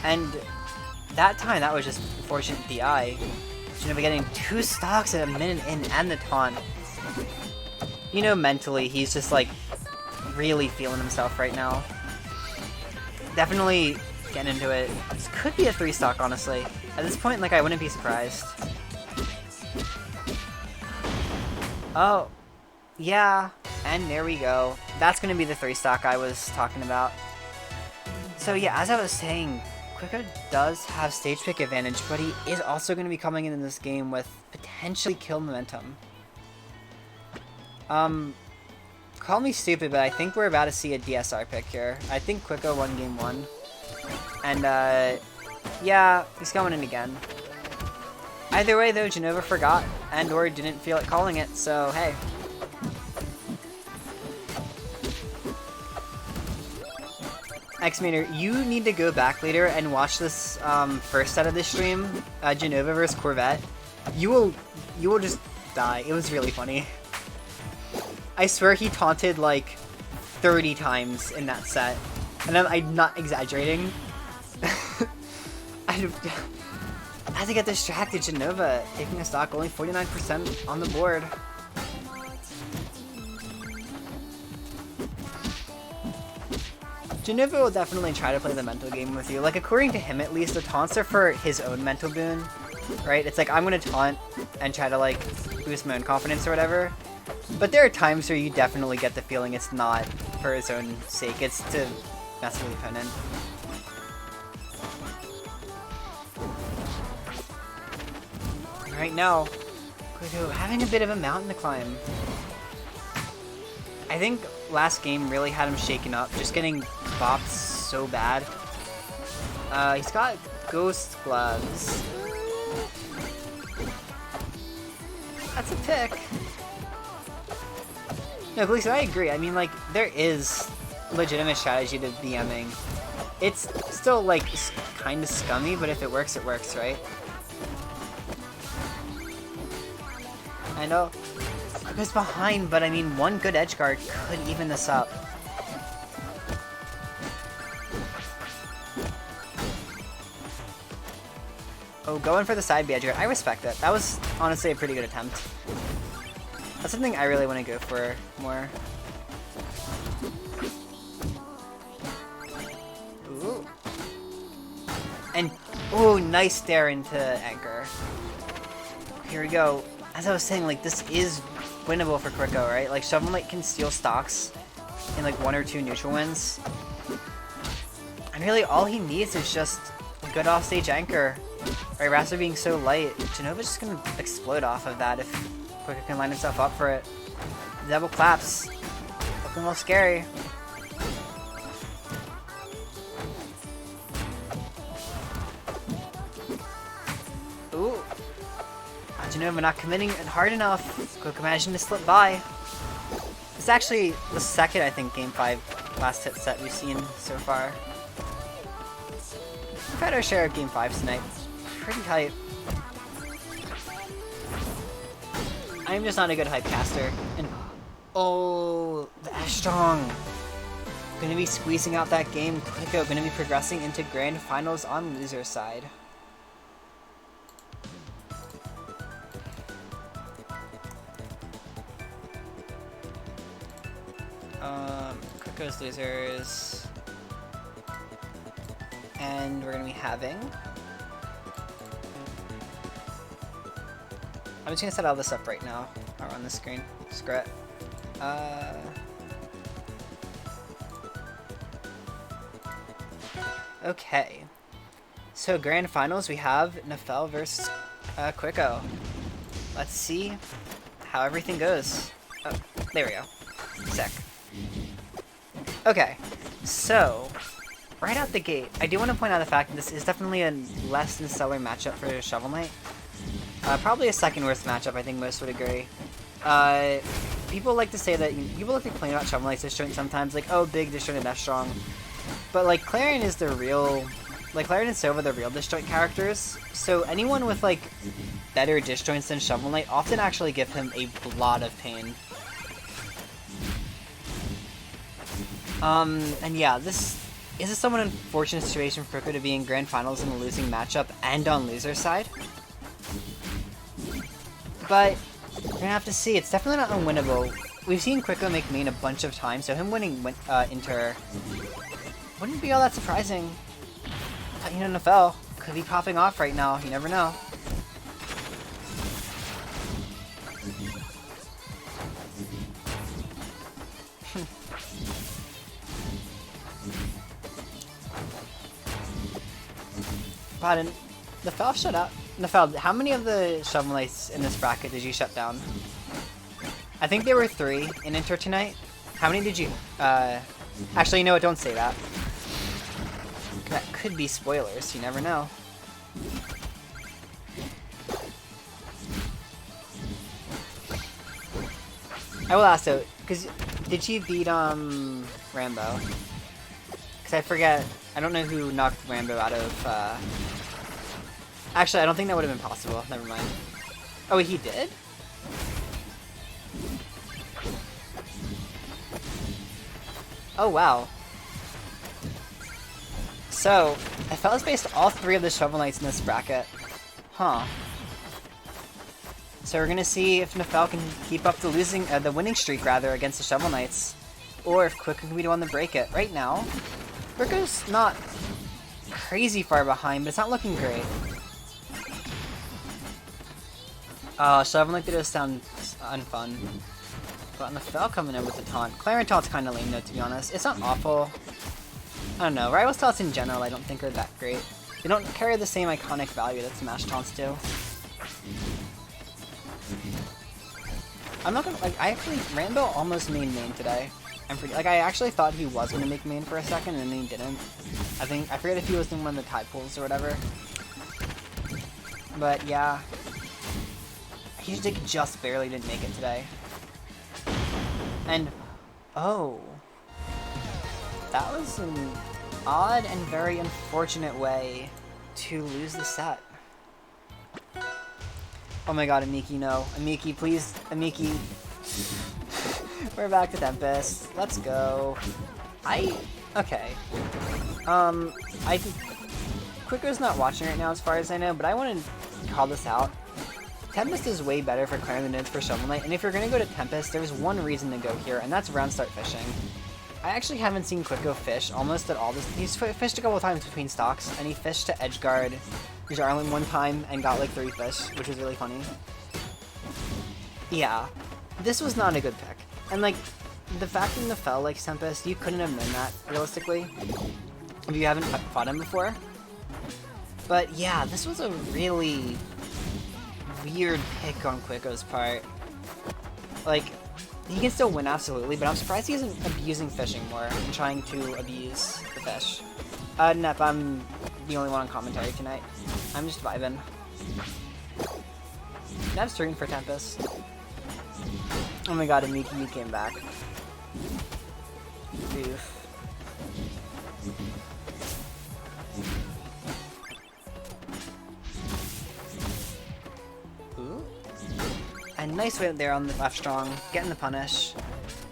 And that time, that was just fortunate DI. Jenova getting 2 stocks at a minute in and the taunt. You know, mentally, he's just like really feeling himself right now. Definitely getting into it. This could be a 3 stock, honestly. At this point, like, I wouldn't be surprised. Oh, yeah, and there we go. That's gonna be the 3 stock I was talking about. So yeah, as I was saying, Kwico does have stage pick advantage, but he is also going to be coming in this game with potentially kill momentum. Call me stupid, but I think we're about to see a DSR pick here. I think Kwico won game 1. And, yeah, he's coming in again. Either way, though, Jenova forgot and or didn't feel like calling it, so hey. X-Mainer, you need to go back later and watch this first set of this stream, Jenova versus Corpsvette. You will just die. It was really funny. I swear he taunted like 30 times in that set, and I'm not exaggerating. I had to get distracted. Jenova taking a stock, only 49% on the board. Jenova will definitely try to play the mental game with you. Like, according to him at least, the taunts are for his own mental boon, right? It's like, I'm gonna taunt and try to, like, boost my own confidence or whatever. But there are times where you definitely get the feeling it's not for his own sake. It's to mess with the opponent. Right now, Kwico having a bit of a mountain to climb. I think last game really had him shaken up, just getting bopped so bad. He's got ghost gloves. That's a pick. No, Gleason, I agree. I mean, like, there is legitimate strategy to BMing. It's still, like, kind of scummy, but if it works, right? I know Kwico's behind, but I mean, one good edge guard could even this up. Oh, going for the side B edge guard. I respect that. That was honestly a pretty good attempt. That's something I really want to go for more. Ooh. And, oh, nice stare into anchor. Here we go. As I was saying, like, this is winnable for Kwico, right? Like, Shovel Knight can steal stocks in, like, 1 or 2 neutral wins. And really, all he needs is just a good offstage anchor. Right, Rather being so light, Jenova's just gonna explode off of that if Kwico can line himself up for it. Double claps. Looking a little scary. Ooh. Jenova not committing hard enough. Kwico managing to slip by. It's actually the second, I think, Game 5 last hit set we've seen so far. We've had our share of Game 5s tonight. Pretty hype. I'm just not a good hype caster. And oh, the S-Strong. Gonna be squeezing out that game. Kwico gonna be progressing into grand finals on loser side. Kwico's losers. And we're gonna be having... I'm just gonna set all this up right now. Or on the screen. Screw it. Okay. So grand finals, we have Naphel versus Kwico. Let's see how everything goes. Oh, there we go. Sick. Okay, so right out the gate, I do want to point out the fact that this is definitely a less than stellar matchup for Shovel Knight. Probably a second worst matchup, I think most would agree. People like to say that, people like to complain about Shovel Knight's disjoint sometimes, like, oh, big disjointed S-Strong. But, like, Clarion is the real, like, Clarion and Sova are the real disjoint characters, so anyone with, like, better disjoints than Shovel Knight often actually give him a lot of pain. And yeah, this is a somewhat unfortunate situation for Kwico to be in grand finals in a losing matchup and on loser side. But we're gonna have to see. It's definitely not unwinnable. We've seen Kwico make main a bunch of times, so him winning Inter wouldn't be all that surprising. But, you know, Naphel could be popping off right now. You never know. Pardon. Naphel shut up. Naphel, how many of the Shovel Knights in this bracket did you shut down? I think there were 3 in Inter tonight. How many did you... Actually, you know what? Don't say that. That could be spoilers. You never know. I will ask though, because did she beat Rambo? Because I forget. I don't know who knocked Rambo out of. Actually, I don't think that would have been possible. Never mind. Oh, he did? Oh wow. So, Naphel has faced all 3 of the Shovel Knights in this bracket. Huh. So we're gonna see if Naphel can keep up the winning streak rather against the Shovel Knights, or if Kwico can be the one to break it. Right now, Kwico's not crazy far behind, but it's not looking great. Shovel Knight did sound unfun. But Naphel coming in with the taunt. Clarence taunt's kind of lame though, to be honest. It's not awful. I don't know. Rival taunts in general I don't think are that great. They don't carry the same iconic value that Smash taunts do. I'm not gonna, like, Rambo almost made main today. I actually thought he was gonna make main for a second, and then he didn't. I forget if he was in one of the tide pools or whatever. But yeah. He just barely didn't make it today. And, oh. That was an odd and very unfortunate way to lose the set. Oh my god, Amiki, no. Amiki, please. Amiki. We're back to Tempest. Let's go. Okay. Kwico's not watching right now as far as I know, but I want to call this out. Tempest is way better for clearing the nodes for Shovel Knight, and if you're going to go to Tempest, there's one reason to go here, and that's round start fishing. I actually haven't seen Kwico fish almost at all. He's fished a couple times between stocks, and he fished to edgeguard Jharlembuschk one time and got like 3 fish, which was really funny. Yeah, this was not a good pick. And like, the fact that Naphel likes Tempest, you couldn't have known that, realistically, if you haven't fought him before. But yeah, this was a really weird pick on Kwico's part. Like, he can still win, absolutely, but I'm surprised he isn't abusing fishing more and trying to abuse the fish. Nep, I'm the only one on commentary tonight. I'm just vibing. Nep's rooting for Tempest. Oh my god, Amiki, you came back. Oof. Ooh. A nice win there on the left strong, getting the punish.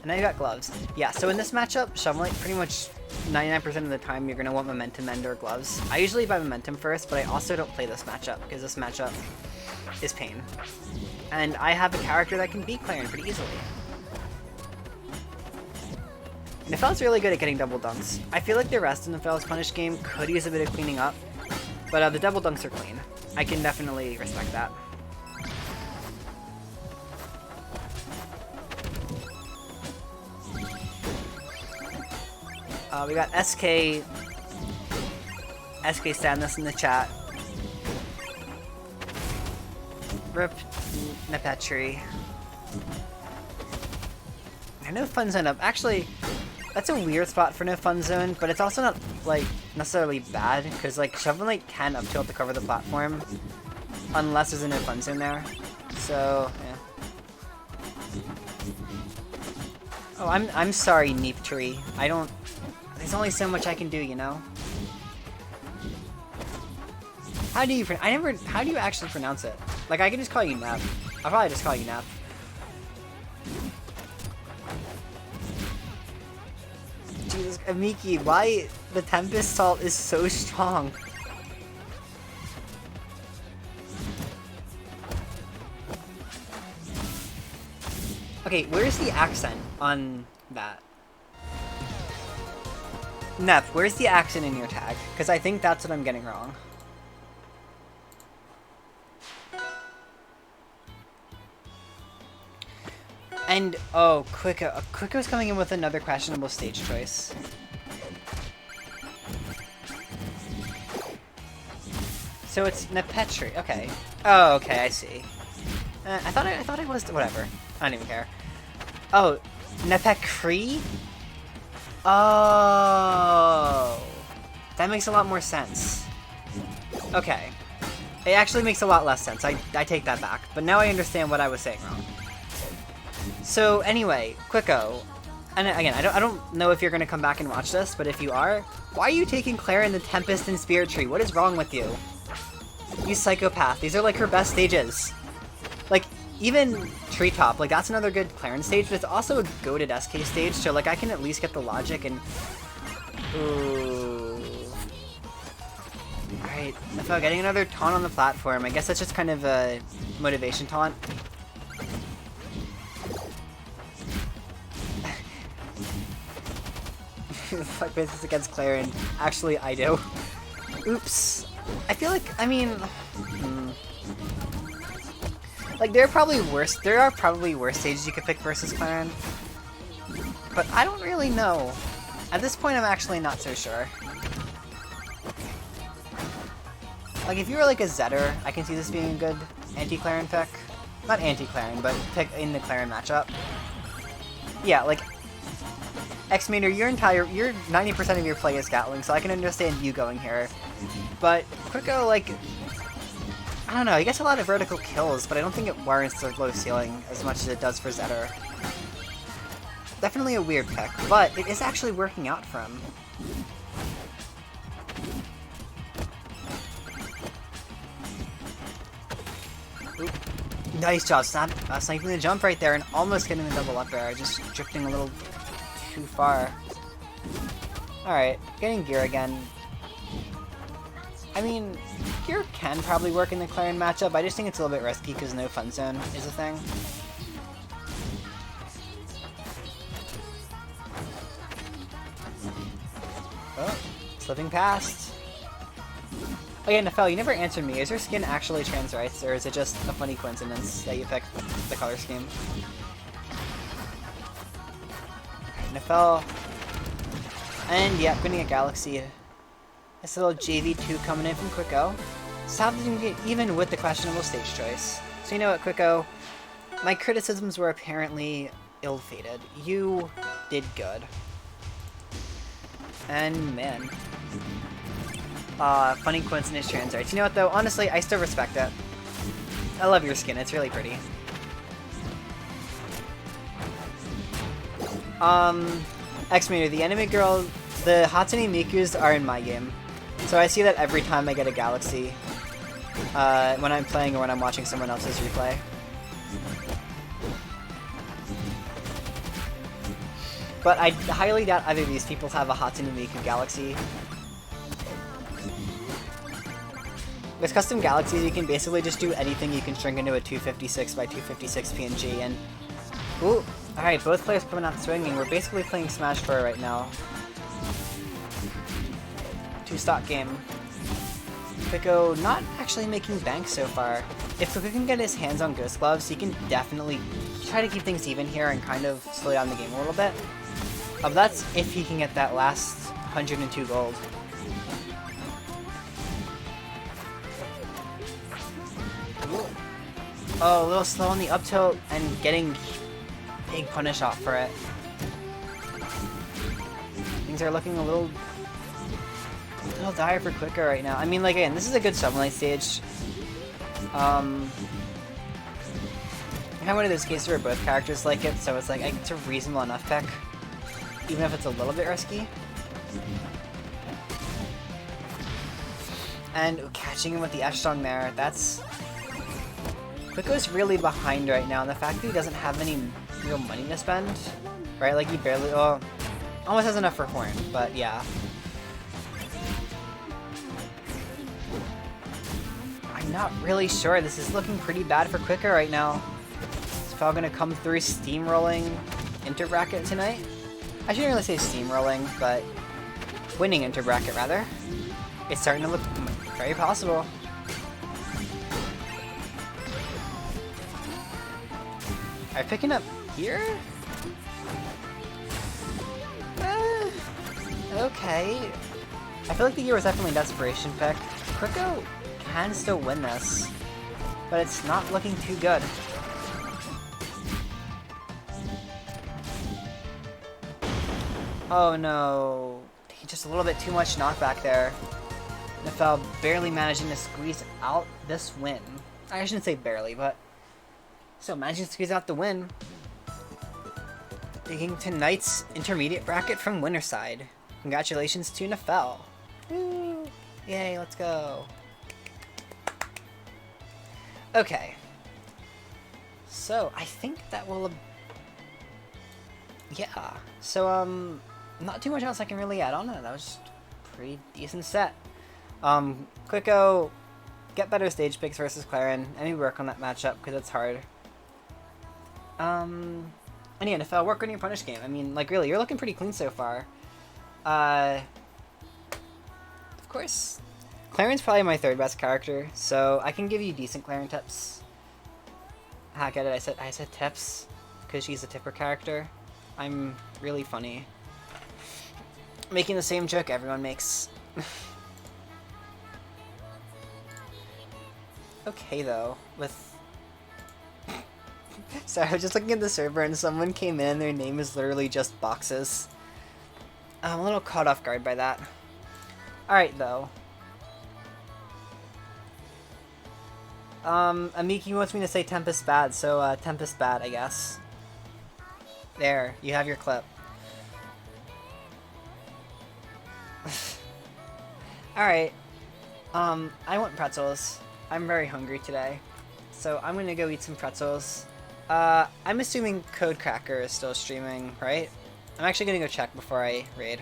And now you got gloves. Yeah, so in this matchup, Shovel Knight, pretty much 99% of the time you're going to want Momentum End or gloves. I usually buy Momentum first, but I also don't play this matchup, because this matchup is pain. And I have a character that can beat Claren pretty easily. Naphel's really good at getting double dunks. I feel like the rest of Naphel's punish game could use a bit of cleaning up, but the double dunks are clean. I can definitely respect that. We got SK Sadness in the chat. Rip Nepetri. No Fun Zone up. Actually, that's a weird spot for no Fun Zone, but it's also not like necessarily bad because like Shovel Knight can up tilt to cover the platform unless there's a no Fun Zone there. So yeah. Oh, I'm sorry, Neeptree. I don't. There's only so much I can do, you know. How do you? How do you actually pronounce it? Like I can just call you Nap. I'll probably just call you Nap. Jesus, Amiki, why the Tempest Salt is so strong? Okay, where's the accent on that? Nep, where's the accent in your tag? Because I think that's what I'm getting wrong. And, oh, Kwico. Kwico's coming in with another questionable stage choice. So it's Nepetri. Okay. Oh, okay, I see. I thought it was... Whatever. I don't even care. Oh, Nepekri? Oh, that makes a lot more sense. Okay. It actually makes a lot less sense. I take that back. But now I understand what I was saying wrong. So anyway, Kwico. And again, I don't know if you're going to come back and watch this, but if you are, why are you taking Claire in the Tempest and Spirit Tree? What is wrong with you? You psychopath. These are like her best stages. Like, even Treetop, like that's another good Clarence stage, but it's also a goated SK stage, so like I can at least get the logic and... Ooh. Alright, Naphel getting another taunt on the platform. I guess that's just kind of a motivation taunt. Fuck business against Claire, and actually I do. Oops. I feel like, I mean... Like, there are probably worse stages you could pick versus Claren. But I don't really know. At this point, I'm actually not so sure. Like, if you were like a Zetter, I can see this being a good anti-Claren pick. Not anti-Claren, but pick in the Claren matchup. Yeah, like, X-Meter, you're 90% of your play is Gatling, so I can understand you going here. But Kwico, like... I don't know, he gets a lot of vertical kills, but I don't think it warrants the low ceiling as much as it does for Zetter. Definitely a weird pick, but it is actually working out for him. Oop. Nice job, sniping the jump right there and almost getting the double up air, just drifting a little too far. Alright, getting gear again. I mean, gear can probably work in the Claren matchup, I just think it's a little bit risky because no fun zone is a thing. Oh, slipping past. Oh yeah, Naphel, you never answered me. Is your skin actually trans rights, or is it just a funny coincidence that you picked the color scheme? Naphel. And yeah, winning a Galaxy. This little JV2 coming in from Kwico. Stopping even with the questionable stage choice. So you know what, Kwico? My criticisms were apparently ill-fated. You did good. And man. Funny coincidence trans rights. You know what though? Honestly, I still respect it. I love your skin, it's really pretty. X-Meter, the anime girl, the Hatsune Mikus are in my game. So I see that every time I get a Galaxy, when I'm playing or when I'm watching someone else's replay. But I highly doubt either of these people have a Hatsune Miku Galaxy. With custom Galaxies, you can basically just do anything you can shrink into a 256 by 256 PNG, and... Ooh! Alright, both players coming out swinging. We're basically playing Smash 4 right now. Two-stock game. Kwico not actually making bank so far. If Kwico can get his hands on Ghost Gloves, he can definitely try to keep things even here and kind of slow down the game a little bit. But that's if he can get that last 102 gold. Ooh. Oh, a little slow on the up tilt and getting big punish off for it. Things are looking a little dire for Kwico right now. I mean, like, again, this is a good Shovel stage. Kind of one of those cases where both characters like it, so it's like, it's a reasonable enough pick. Even if it's a little bit risky. And catching him with the F-Strong there, that's... Kwico's really behind right now, and the fact that he doesn't have any real money to spend, right? Like, he barely... Well, almost has enough for Horn, but yeah. I'm not really sure. This is looking pretty bad for Kwico right now. Is Fel gonna come through steamrolling Interbracket tonight? I shouldn't really say steamrolling, but winning Interbracket rather. It's starting to look very possible. Are you picking up here? Okay. I feel like the year was definitely a desperation pick. Kwico can still win this, but it's not looking too good. Oh no. Just a little bit too much knockback there. Naphel barely managing to squeeze out this win. I shouldn't say barely, but still managing to squeeze out the win. Taking tonight's intermediate bracket from winner side. Congratulations to Naphel. Woo! Yay, let's go. Okay. So, I think that will... Yeah. So, not too much else I can really add on to that. That was a pretty decent set. Kwico, get better stage picks versus Claren. And maybe work on that matchup, because it's hard. And yeah, Naphel, work on your punish game. I mean, like, really, you're looking pretty clean so far. Of course, Claren's probably my third best character, so I can give you decent Claren tips. Get it? I said tips, because she's a tipper character. I'm really funny. Making the same joke everyone makes. Okay, though, with... Sorry, I was just looking at the server and someone came in and their name is literally just boxes. I'm a little caught off guard by that. Alright, though. Amiki wants me to say Tempest bad, so, Tempest bad, I guess. There, you have your clip. Alright. I want pretzels. I'm very hungry today. So I'm gonna go eat some pretzels. I'm assuming Code Cracker is still streaming, right? I'm actually gonna go check before I raid.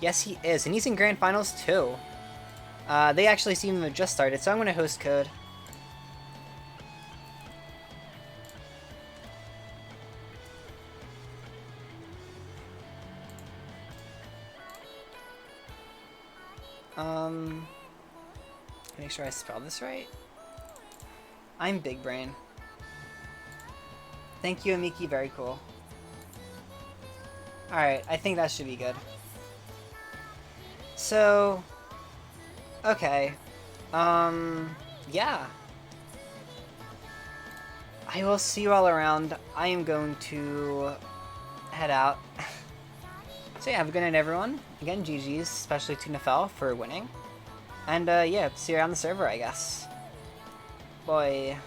Yes, he is, and he's in Grand Finals too. They actually seem to have just started, so I'm gonna host Code. Make sure I spell this right. I'm Big Brain. Thank you, Amiki. Very cool. Alright, I think that should be good. So... Okay. Yeah. I will see you all around. I am going to head out. So yeah, have a good night, everyone. Again, GG's, especially to Naphel for winning. And yeah, see you around the server, I guess. Bye.